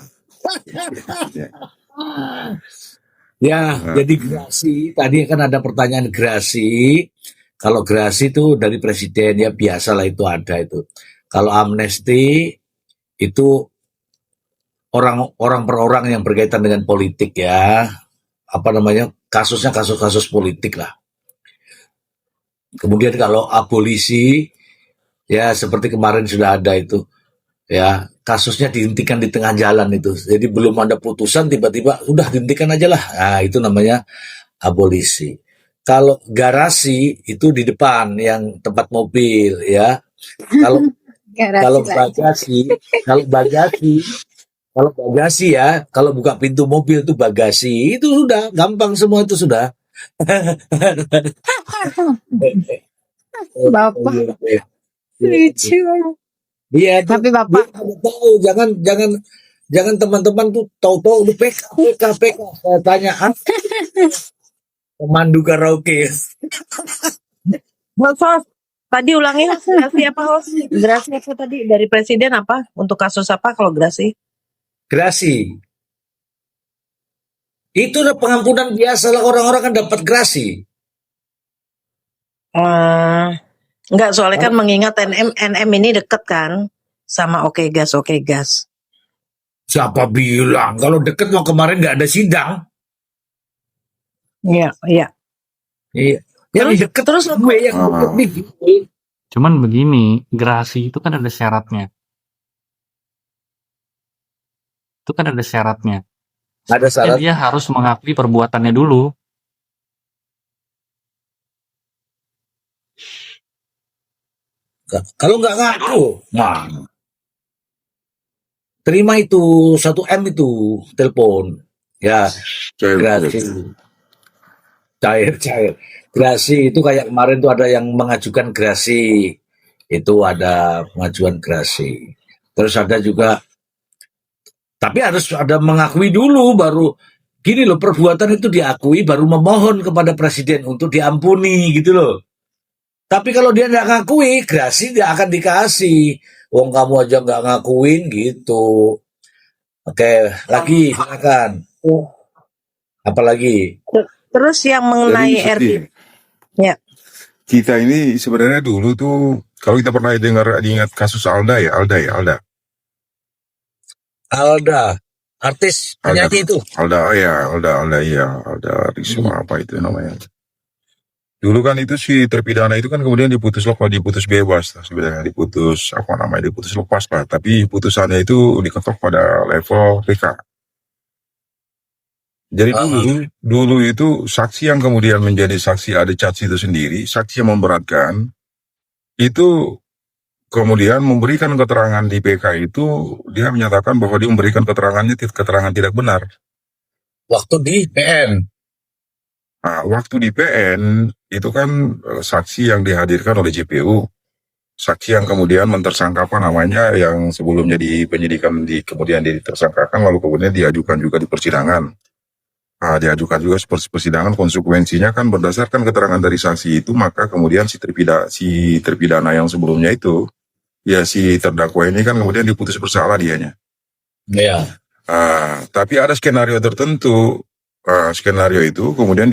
Ya, jadi gerasi. Tadi kan ada pertanyaan gerasi. Kalau gerasi itu dari presiden ya biasalah itu ada itu. Kalau amnesti itu orang per orang yang berkaitan dengan politik ya. Apa namanya? Kasusnya kasus-kasus politik lah. Kemudian kalau abolisi ya seperti kemarin sudah ada itu ya kasusnya dihentikan di tengah jalan itu. Jadi belum ada putusan tiba-tiba udah dihentikan aja lah. Nah, itu namanya abolisi. Kalau garasi itu di depan yang tempat mobil ya. Kalau kalau bagasi, kalau bagasi ya, kalau buka pintu mobil itu bagasi, itu sudah gampang semua itu sudah. Bapak lucu. Iya, Tapi dia Bapak, nggak tahu, jangan teman-teman tuh tahu-tahu udah PK. Saya tanya, pemandu karaoke. Host, tadi ulangi host, gerasi apa host? Gerasi apa tadi dari presiden apa? Untuk kasus apa kalau gerasi? Gerasi. Itu udah pengampunan biasa lah orang-orang kan dapat gerasi. Enggak, soalnya kan mengingat NM ini deket kan sama Oke Gas. Siapa bilang kalau deket mau kemarin nggak ada sidang? Iya. Iya. Yang deket Terus gue yang deket nih. Cuman begini, gerasi itu kan ada syaratnya. Ada syarat. Dia harus mengakui perbuatannya dulu. Kalau nggak ngaku, terima itu 1 M itu telepon. Ya, gerasi. Cair. Gerasi itu kayak kemarin tuh ada yang mengajukan gerasi. Itu ada pengajuan gerasi. Terus ada juga, tapi harus ada mengakui dulu baru gini loh, perbuatan itu diakui baru memohon kepada presiden untuk diampuni gitu loh. Tapi kalau dia nggak ngakui, gerasi dia akan dikasih. Wong kamu aja nggak ngakuin gitu. Oke, lagi silakan. Apalagi? Terus yang mengenai Jadi, RT. Ya. kita ini sebenarnya dulu tuh kalau kita pernah ingat kasus Alda. Artis penyanyi itu. Alda Risma apa itu namanya. Dulu kan itu si terpidana itu kan kemudian diputus bebas sebenarnya, diputus lepas lah, tapi putusannya itu diketok pada level PK. Jadi dulu itu saksi yang kemudian menjadi saksi ade caci itu sendiri, saksi yang memberatkan itu kemudian memberikan keterangan di PK itu, dia menyatakan bahwa dia memberikan keterangan tidak benar. Waktu di PN. Nah, waktu di PN itu kan saksi yang dihadirkan oleh JPU, saksi yang kemudian mentersangkakan namanya yang sebelumnya di penyidikan kemudian ditersangkakan lalu kemudian diajukan juga di persidangan. Nah, diajukan juga seperti persidangan, konsekuensinya kan berdasarkan keterangan dari saksi itu, maka kemudian si terpidana yang sebelumnya itu, ya si terdakwa ini kan kemudian diputus bersalah dianya. Iya. Tapi ada skenario tertentu, skenario itu kemudian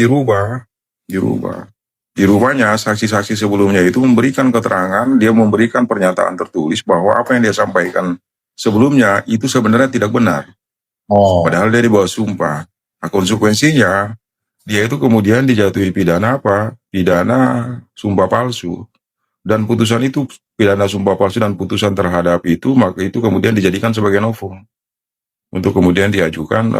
dirubahnya saksi-saksi sebelumnya itu memberikan keterangan, dia memberikan pernyataan tertulis bahwa apa yang dia sampaikan sebelumnya itu sebenarnya tidak benar. Padahal dia di bawah sumpah. Nah, konsekuensinya dia itu kemudian dijatuhi pidana apa? Pidana sumpah palsu. Dan putusan itu, pidana sumpah palsu dan putusan terhadap itu, maka itu kemudian dijadikan sebagai novum untuk kemudian diajukan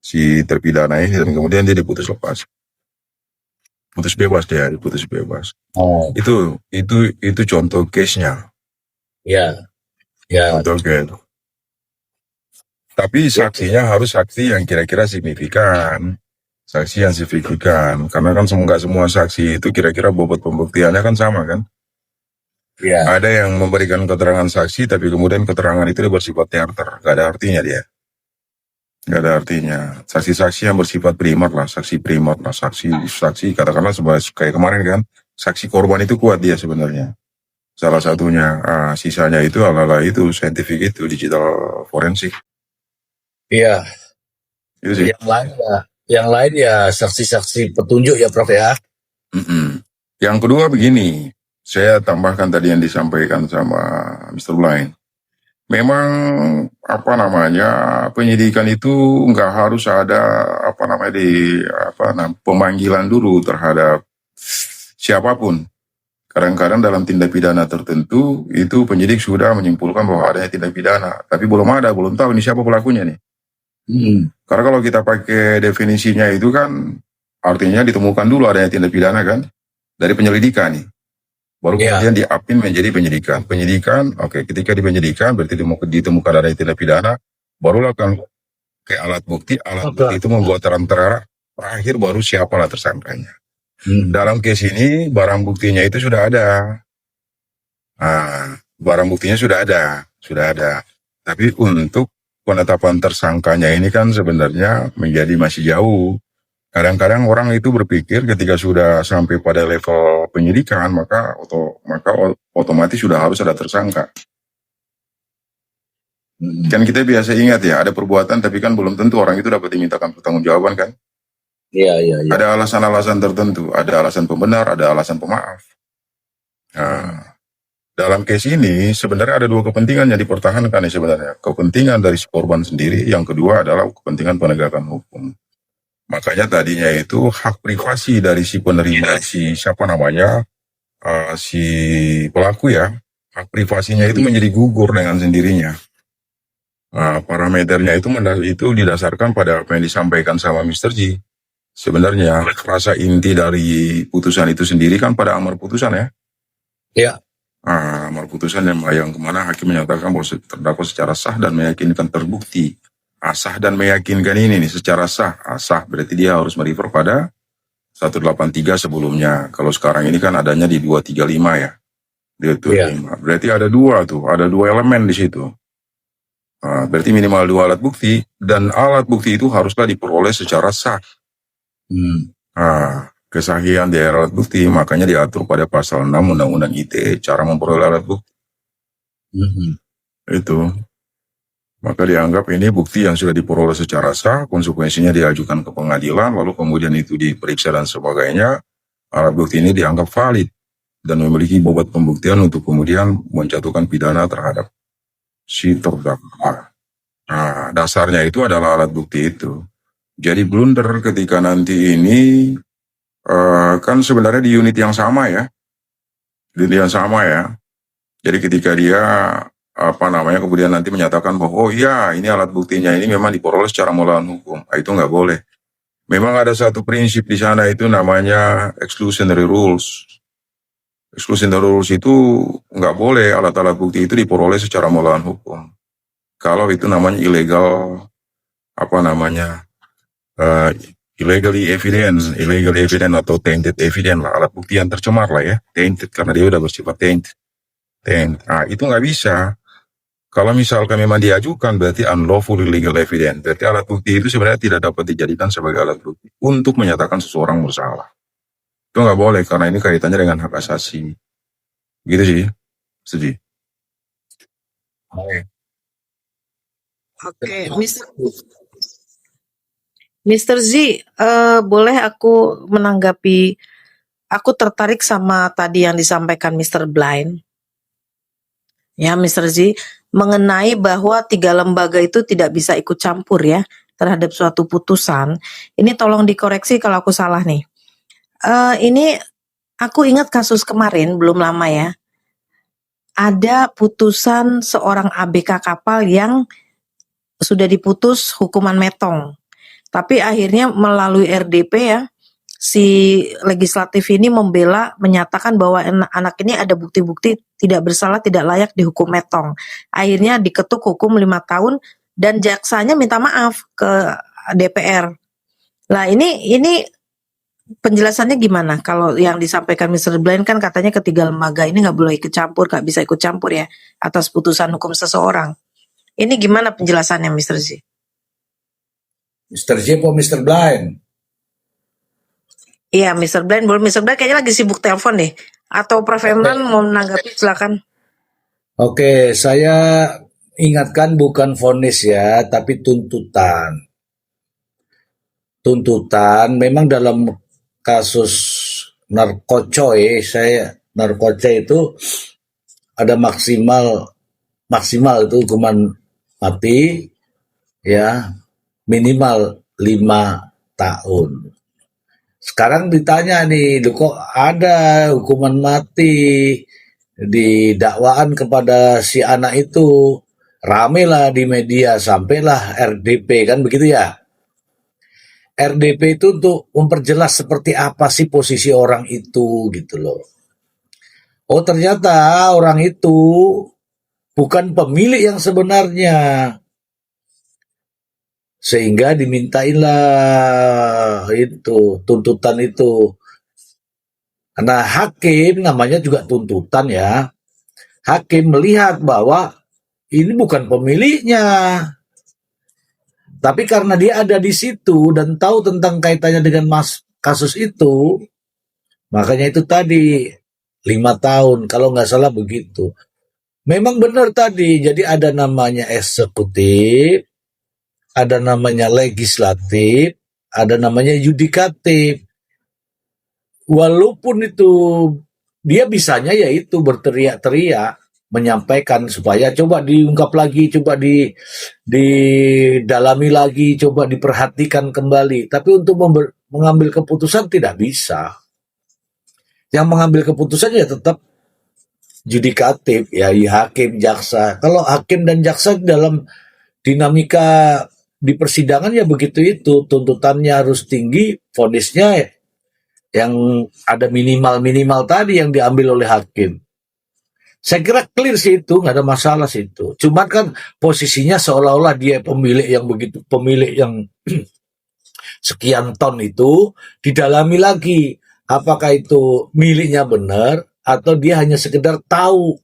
si terpidana ini, dan kemudian dia diputus bebas. Itu contoh case-nya. Ya. Contoh case. Tapi saksinya harus saksi yang kira-kira signifikan. Saksi yang signifikan. Karena kan nggak semua saksi itu kira-kira bobot pembuktiannya kan sama kan. Iya. Ada yang memberikan keterangan saksi, tapi kemudian keterangan itu bersifat teater. Gak ada artinya dia. Gak ada artinya. Saksi-saksi yang bersifat primer lah. Saksi katakanlah kayak kemarin kan. Saksi korban itu kuat dia sebenarnya. Salah satunya. Sisanya itu ala-ala itu saintifik itu, digital forensik. Iya. Itu sih. Yang lain ya saksi-saksi petunjuk ya Prof ya. Yang kedua begini, saya tambahkan tadi yang disampaikan sama Mr. Blind. Memang penyidikan itu nggak harus ada pemanggilan dulu terhadap siapapun. Kadang-kadang dalam tindak pidana tertentu itu penyidik sudah menyimpulkan bahwa adanya tindak pidana, tapi belum tahu ini siapa pelakunya nih. Karena kalau kita pakai definisinya itu kan artinya ditemukan dulu adanya tindak pidana kan dari penyelidikan nih. Baru kemudian diapin menjadi penyidikan. Ketika di penyidikan berarti ditemukan adanya tindak pidana, barulah kan ke alat bukti itu membuat terang-terangan, terakhir baru siapalah tersangkanya. Dalam case ini barang buktinya itu sudah ada. Barang buktinya sudah ada. Tapi untuk penetapan tersangkanya ini kan sebenarnya masih jauh. Kadang-kadang orang itu berpikir ketika sudah sampai pada level penyidikan maka otomatis sudah harus ada tersangka. Kan kita biasa ingat ya, ada perbuatan tapi kan belum tentu orang itu dapat dimintakan pertanggungjawaban kan? Iya. Ada alasan-alasan tertentu, ada alasan pembenar, ada alasan pemaaf. Dalam case ini sebenarnya ada dua kepentingan yang dipertahankan nih sebenarnya. Kepentingan dari si korban sendiri, yang kedua adalah kepentingan penegakan hukum. Makanya tadinya itu hak privasi dari si penerima, si pelaku ya, hak privasinya itu menjadi gugur dengan sendirinya. Parameternya itu didasarkan pada apa yang disampaikan sama Mr. G. Sebenarnya rasa inti dari putusan itu sendiri kan pada amar putusan ya. Iya. Amar putusan yang kemana hakim menyatakan bahwa terdakwa secara sah dan meyakinkan terbukti. Sah dan meyakinkan ini nih secara sah. Sah berarti dia harus merefer pada 183 sebelumnya. Kalau sekarang ini kan adanya di 235 ya. 235. Berarti ada dua elemen di situ. Berarti minimal 2 alat bukti, dan alat bukti itu haruslah diperoleh secara sah. Kesahihan dari alat bukti makanya diatur pada pasal 6 Undang-Undang ITE cara memperoleh alat bukti. Itu. Maka dianggap ini bukti yang sudah diperoleh secara sah, konsekuensinya diajukan ke pengadilan, lalu kemudian itu diperiksa dan sebagainya. Alat bukti ini dianggap valid dan memiliki bobot pembuktian untuk kemudian menjatuhkan pidana terhadap si terdakwa. Dasarnya itu adalah alat bukti itu. Jadi blunder ketika nanti ini Kan sebenarnya di unit yang sama ya, Jadi ketika dia kemudian nanti menyatakan bahwa oh iya ini alat buktinya ini memang diperoleh secara melawan hukum, itu nggak boleh. Memang ada satu prinsip di sana itu namanya exclusionary rules. Exclusionary rules itu nggak boleh alat-alat bukti itu diperoleh secara melawan hukum. Kalau itu namanya illegal, uh, illegally evidence atau tainted evidence lah, alat bukti yang tercemar lah ya, tainted karena dia udah bersifat tainted. Nah, itu nggak bisa. Kalau misalkan memang diajukan berarti unlawful illegal evidence. Berarti alat bukti itu sebenarnya tidak dapat dijadikan sebagai alat bukti untuk menyatakan seseorang bersalah. Itu nggak boleh karena ini kaitannya dengan hak asasi. Gitu sih. Setuju. Oke. Oke, Mr. Z, boleh aku menanggapi, aku tertarik sama tadi yang disampaikan Mr. Blind. Ya, Mr. Z, mengenai bahwa 3 lembaga itu tidak bisa ikut campur ya terhadap suatu putusan. Ini tolong dikoreksi kalau aku salah nih. Ini aku ingat kasus kemarin belum lama ya. Ada putusan seorang ABK kapal yang sudah diputus hukuman metong. Tapi akhirnya melalui RDP ya, si legislatif ini menyatakan bahwa anak ini ada bukti-bukti tidak bersalah, tidak layak dihukum metong. Akhirnya diketuk hukum 5 tahun dan jaksanya minta maaf ke DPR. Nah, ini penjelasannya gimana? Kalau yang disampaikan Mr. Blind kan katanya ketiga lembaga ini nggak boleh ikut campur, nggak bisa ikut campur ya atas putusan hukum seseorang. Ini gimana penjelasannya, Mr. Z? Mr. J atau Mr. Blind? Iya, Mr. Blind. Boleh, Mr. Blind kayaknya lagi sibuk telepon deh. Atau Prof. Emran mau menanggapi, silakan. Oke, saya ingatkan bukan vonis ya, tapi tuntutan. Tuntutan memang dalam kasus narkocoy, narkocoy itu ada maksimal itu hukuman mati ya, minimal 5 tahun. Sekarang ditanya nih, kok ada hukuman mati di dakwaan kepada si anak itu? Rame lah di media, sampailah RDP, kan begitu ya? RDP itu untuk memperjelas seperti apa sih posisi orang itu gitu loh. Oh, ternyata orang itu bukan pemilik yang sebenarnya. Sehingga dimintailah itu tuntutan itu. Nah, hakim namanya juga tuntutan ya. Hakim melihat bahwa ini bukan pemiliknya. Tapi karena dia ada di situ dan tahu tentang kaitannya dengan kasus itu, makanya itu tadi 5 tahun, kalau nggak salah begitu. Memang benar tadi, jadi ada namanya eksekutif, ada namanya legislatif, ada namanya yudikatif. Walaupun itu dia bisanya yaitu berteriak-teriak, menyampaikan supaya coba diungkap lagi, coba didalami lagi, coba diperhatikan kembali. Tapi untuk mengambil keputusan tidak bisa. Yang mengambil keputusan ya tetap yudikatif, ya hakim, jaksa. Kalau hakim dan jaksa dalam dinamika di persidangan ya begitu itu, tuntutannya harus tinggi, vonisnya yang ada minimal tadi yang diambil oleh hakim. Saya kira clear sih itu, nggak ada masalah sih itu. Cuma kan posisinya seolah-olah dia pemilik yang sekian ton itu, didalami lagi. Apakah itu miliknya benar atau dia hanya sekedar tahu.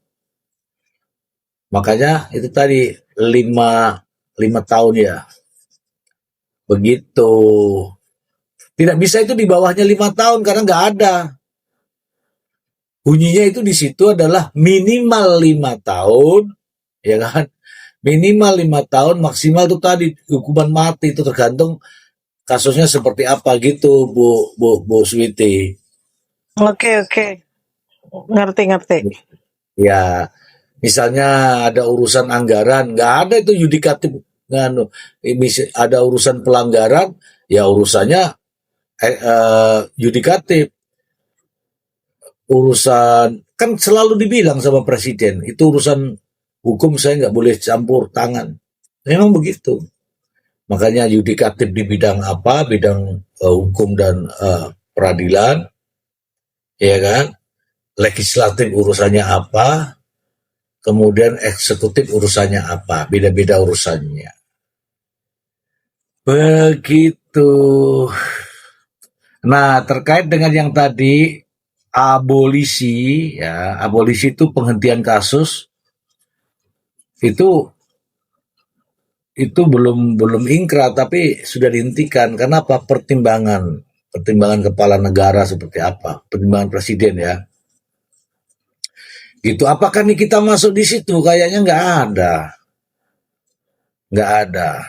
Makanya itu tadi 5 tahun ya. Begitu. Tidak bisa itu di bawahnya 5 tahun karena nggak ada. Bunyinya itu di situ adalah minimal 5 tahun, ya kan? Minimal 5 tahun, maksimal itu tadi hukuman mati, itu tergantung kasusnya seperti apa gitu, Bu Switi. Oke. Ngerti. Ya, misalnya ada urusan anggaran, nggak ada itu yudikatif. Ada urusan pelanggaran, ya urusannya yudikatif, urusan kan selalu dibilang sama presiden itu urusan hukum, saya nggak boleh campur tangan. Memang begitu. Makanya yudikatif di bidang apa, bidang hukum dan peradilan, ya kan? Legislatif urusannya apa, kemudian eksekutif urusannya apa, beda-beda urusannya. Begitu. Nah, terkait dengan yang tadi abolisi, ya, abolisi itu penghentian kasus itu belum ingkrah tapi sudah dihentikan. Kenapa? Pertimbangan kepala negara seperti apa, pertimbangan presiden ya. Gitu. Apakah nih kita masuk di situ? Kayaknya nggak ada.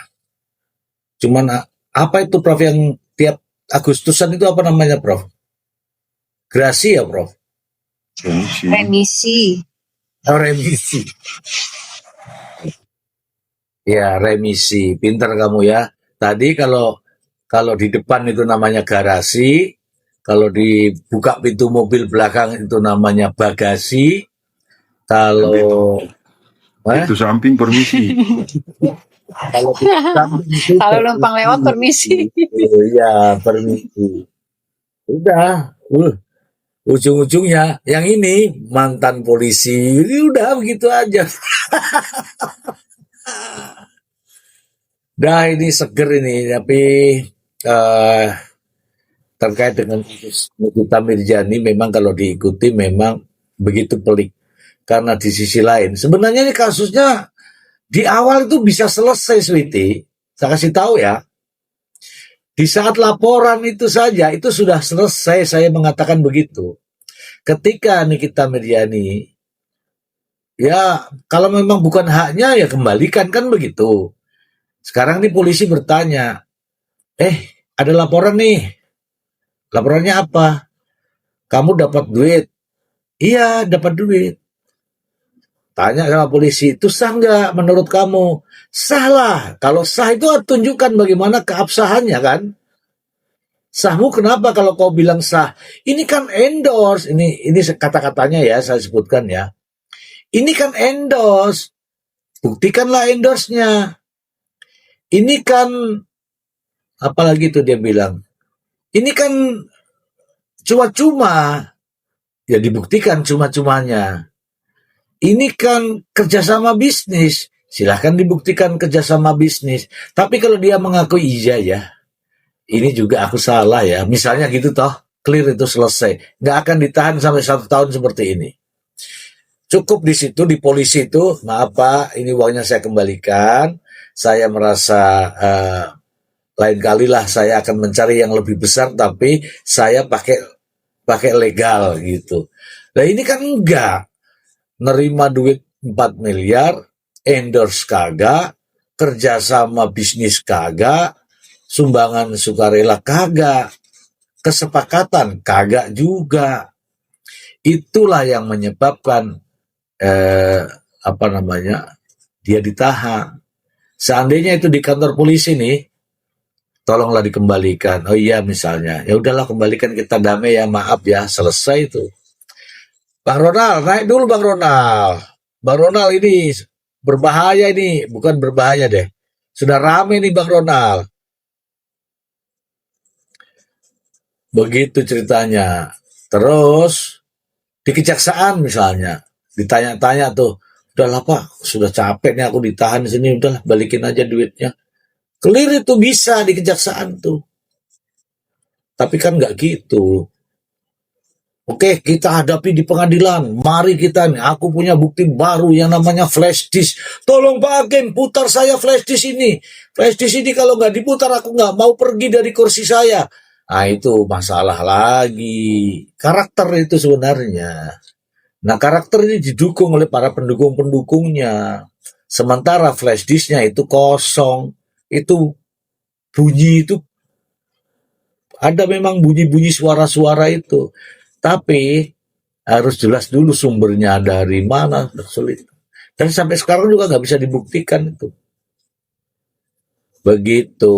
Cuman apa itu Prof yang tiap Agustusan itu apa namanya Prof? Grasi ya Prof? Remisi. Oh, remisi. Ya, remisi. Pintar kamu ya. Tadi kalau di depan itu namanya garasi, kalau dibuka pintu mobil belakang itu namanya bagasi, kalau Itu samping permisi. kalau di samping itu Kalau numpang lewat permisi. Iya, permisi. Udah, ujung-ujungnya yang ini mantan polisi. Ini udah begitu aja. Nah, ini seger ini, tapi terkait dengan kasus Nikita Mirjani memang kalau diikuti memang begitu pelik. Karena di sisi lain, sebenarnya ini kasusnya di awal itu bisa selesai, Sweety. Saya kasih tahu ya. Di saat laporan itu saja, itu sudah selesai, saya mengatakan begitu. Ketika Nikita Mirjani, ya kalau memang bukan haknya ya kembalikan, kan begitu. Sekarang nih polisi bertanya, ada laporan nih. Laporannya apa? Kamu dapat duit. Iya, dapat duit. Tanya sama polisi, itu sah nggak menurut kamu? Sah lah. Kalau sah itu tunjukkan bagaimana keabsahannya kan? Sahmu kenapa kalau kau bilang sah? Ini kan endorse. Ini kata-katanya ya saya sebutkan ya. Ini kan endorse. Buktikanlah endorse-nya. Ini kan apalagi itu dia bilang. Ini kan cuma-cuma. Ya dibuktikan cuma-cumanya. Ini kan kerjasama bisnis. Silahkan dibuktikan kerjasama bisnis. Tapi kalau dia mengakui iya ya, ini juga aku salah ya. Misalnya gitu toh, clear itu selesai. Nggak akan ditahan sampai 1 tahun seperti ini. Cukup di situ, di polisi itu, maaf Pak, ini uangnya saya kembalikan. Saya merasa lain kali lah saya akan mencari yang lebih besar, tapi saya pakai legal gitu. Nah ini kan enggak. Nerima duit 4 miliar, endorse kagak, kerjasama bisnis kagak, sumbangan sukarela kagak, kesepakatan kagak juga. Itulah yang menyebabkan dia ditahan. Seandainya itu di kantor polisi nih, tolonglah dikembalikan. Oh iya misalnya, ya udahlah kembalikan, kita damai ya, maaf ya, selesai itu. Bang Ronald, naik dulu Bang Ronald. Bang Ronald ini berbahaya ini, bukan berbahaya deh. Sudah rame nih Bang Ronald. Begitu ceritanya. Terus di kejaksaan misalnya, ditanya-tanya tuh, udahlah Pak, sudah capek nih aku ditahan di sini, udahlah balikin aja duitnya. Clear itu bisa di kejaksaan tuh. Tapi kan nggak gitu. Oke, kita hadapi di pengadilan. Mari kita nih, aku punya bukti baru yang namanya flash disk. Tolong Pak Hakim, putar saya flash disk ini. Flash disk ini kalau nggak diputar, aku nggak mau pergi dari kursi saya. Nah itu masalah lagi. Karakter itu sebenarnya. Nah karakter ini didukung oleh para pendukung-pendukungnya. Sementara flash disknya itu kosong. Itu bunyi itu. Ada memang bunyi-bunyi suara-suara itu. Tapi harus jelas dulu sumbernya dari mana, sulit. Dan sampai sekarang juga nggak bisa dibuktikan itu. Begitu.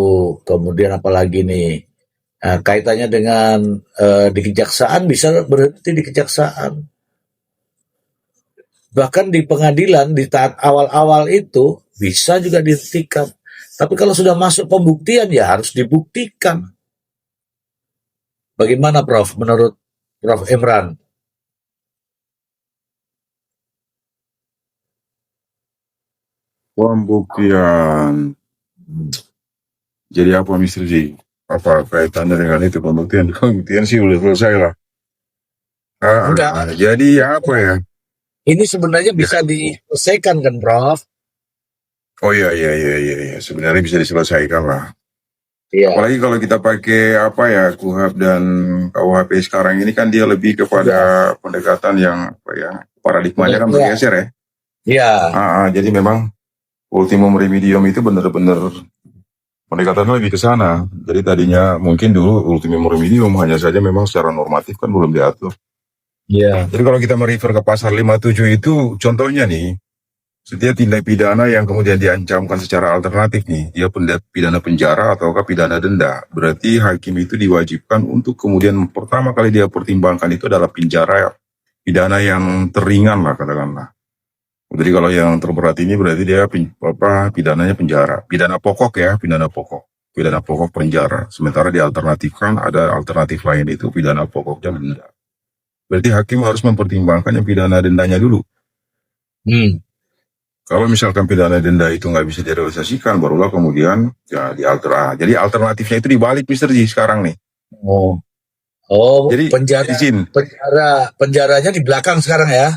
Kemudian apalagi nih, Nah, kaitannya dengan di kejaksaan bisa berhenti di kejaksaan. Bahkan di pengadilan di tahap awal-awal itu bisa juga dihentikan. Tapi kalau sudah masuk pembuktian ya harus dibuktikan. Bagaimana Prof menurut Prof Imran? Pembuktian. Jadi apa Mr. J? Apa kaitannya dengan itu pembuktian? Pembuktian sih udah selesai lah. Enggak, Jadi apa ya? ini sebenarnya bisa diselesaikan kan Prof? Oh iya. Sebenarnya bisa diselesaikan lah. Iya. Apalagi kalau kita pakai apa ya KUHP dan KUHP sekarang ini kan dia lebih kepada pendekatan yang apa ya paradigmanya kan Iya. bergeser ya. Iya. Jadi memang ultimum remedium itu benar-benar pendekatannya lebih ke sana. Jadi tadinya mungkin dulu ultimum remedium hanya saja memang secara normatif kan belum diatur. Iya. Jadi kalau kita merefer ke pasal 57 itu contohnya nih, setiap tindak pidana yang kemudian diancamkan secara alternatif nih, dia pidana penjara ataukah pidana denda. Berarti hakim itu diwajibkan untuk kemudian pertama kali dia pertimbangkan itu adalah pidana yang teringan lah katakanlah. Jadi kalau yang terberat ini berarti dia pidananya penjara. Pidana pokok ya, pidana pokok penjara. Sementara dialternatifkan ada alternatif lain itu pidana pokoknya denda. Berarti hakim harus mempertimbangkan yang pidana dendanya dulu. Kalau misalkan pidana denda itu nggak bisa direalisasikan, barulah kemudian ya Jadi alternatifnya itu dibalik Mr. Ji sekarang nih. Jadi izin. Penjaranya di belakang sekarang ya?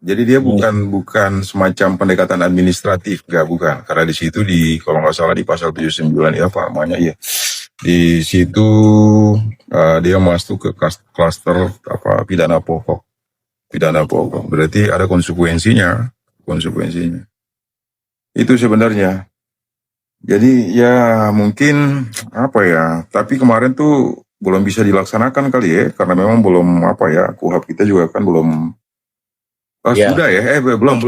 Jadi dia bukan semacam pendekatan administratif, bukan. Karena di situ kalau nggak salah di pasal 79 ya Pak namanya ya. Di situ dia masuk ke klaster pidana pokok. Berarti ada konsekuensinya. Itu sebenarnya. Jadi ya mungkin tapi kemarin tuh belum bisa dilaksanakan kali ya karena memang belum KUHP kita juga kan belum sudah ya belum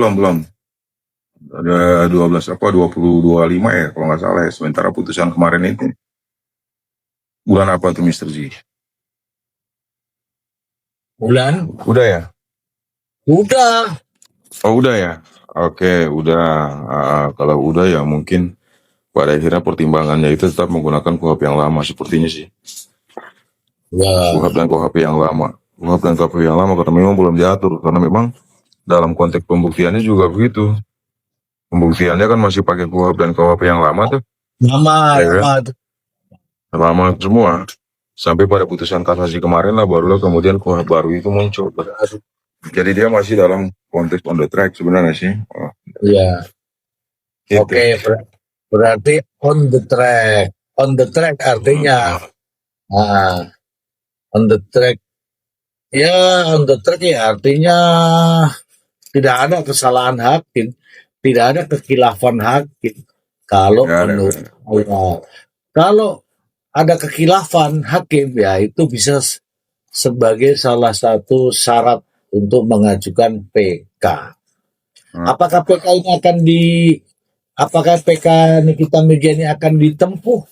ada 2025 ya kalau nggak salah ya, sementara putusan kemarin itu bulan apa tuh Mr. G? Bulan? Udah ya? Udah. Oh udah ya? Oke udah. Kalau udah ya mungkin pada akhirnya pertimbangannya itu tetap menggunakan KUHP yang lama sepertinya sih. KUHP dan KUHP yang lama. Karena memang belum diatur. Karena memang dalam konteks pembuktiannya juga begitu. Pembuktiannya kan masih pakai KUHP dan KUHP yang lama tuh. Lama semua. Sampai pada putusan kasasi kemarin lah barulah kemudian KUHP baru itu muncul. Jadi dia masih dalam konteks on the track sebenarnya sih. Iya. Gitu. Oke, berarti on the track. On the track artinya on the track. Ya, on the track ya artinya tidak ada kesalahan hakim, tidak ada kekhilafan hakim. Kalau kalau ada kekhilafan hakim ya itu bisa sebagai salah satu syarat untuk mengajukan PK. Apakah PK ini apakah PK Nikita Mirja ini akan ditempuh?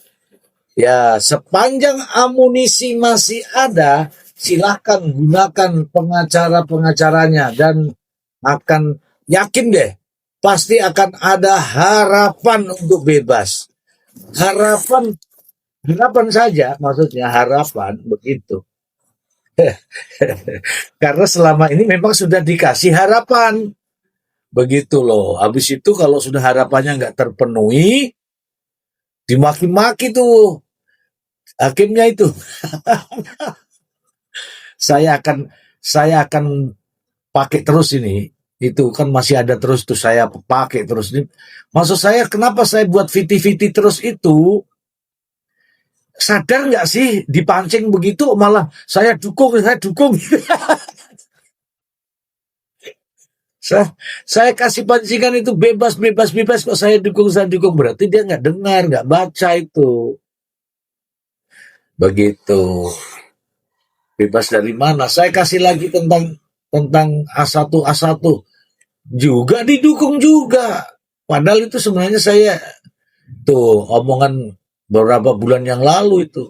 Ya, sepanjang amunisi masih ada, silahkan gunakan pengacaranya dan akan yakin deh, pasti akan ada harapan untuk bebas. Harapan saja, maksudnya harapan begitu. Karena selama ini memang sudah dikasih harapan. Begitu loh. Habis itu kalau sudah harapannya nggak terpenuhi, dimaki-maki tuh hakimnya itu. Saya akan pakai terus ini. Itu kan masih ada terus tuh saya pakai terus ini. Maksud saya kenapa saya buat VT terus itu? Sadar nggak sih dipancing begitu malah saya dukung. Saya kasih pancingan itu bebas kok saya dukung berarti dia nggak dengar, nggak baca itu. Begitu. Bebas dari mana? Saya kasih lagi tentang A1 juga didukung juga. Padahal itu sebenarnya saya tuh omongan beberapa bulan yang lalu itu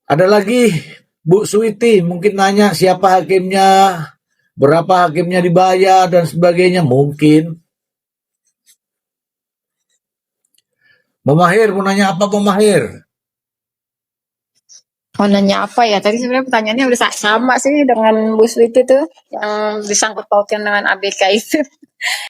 Ada lagi Bu Suwiti mungkin nanya siapa hakimnya, berapa hakimnya dibayar dan sebagainya mungkin. Mahir mau nanya apa Mahir? Mau nanya apa ya? Tadi sebenarnya pertanyaannya udah sama sih dengan Bu Switi tuh yang disangkut pautkan dengan ABK itu.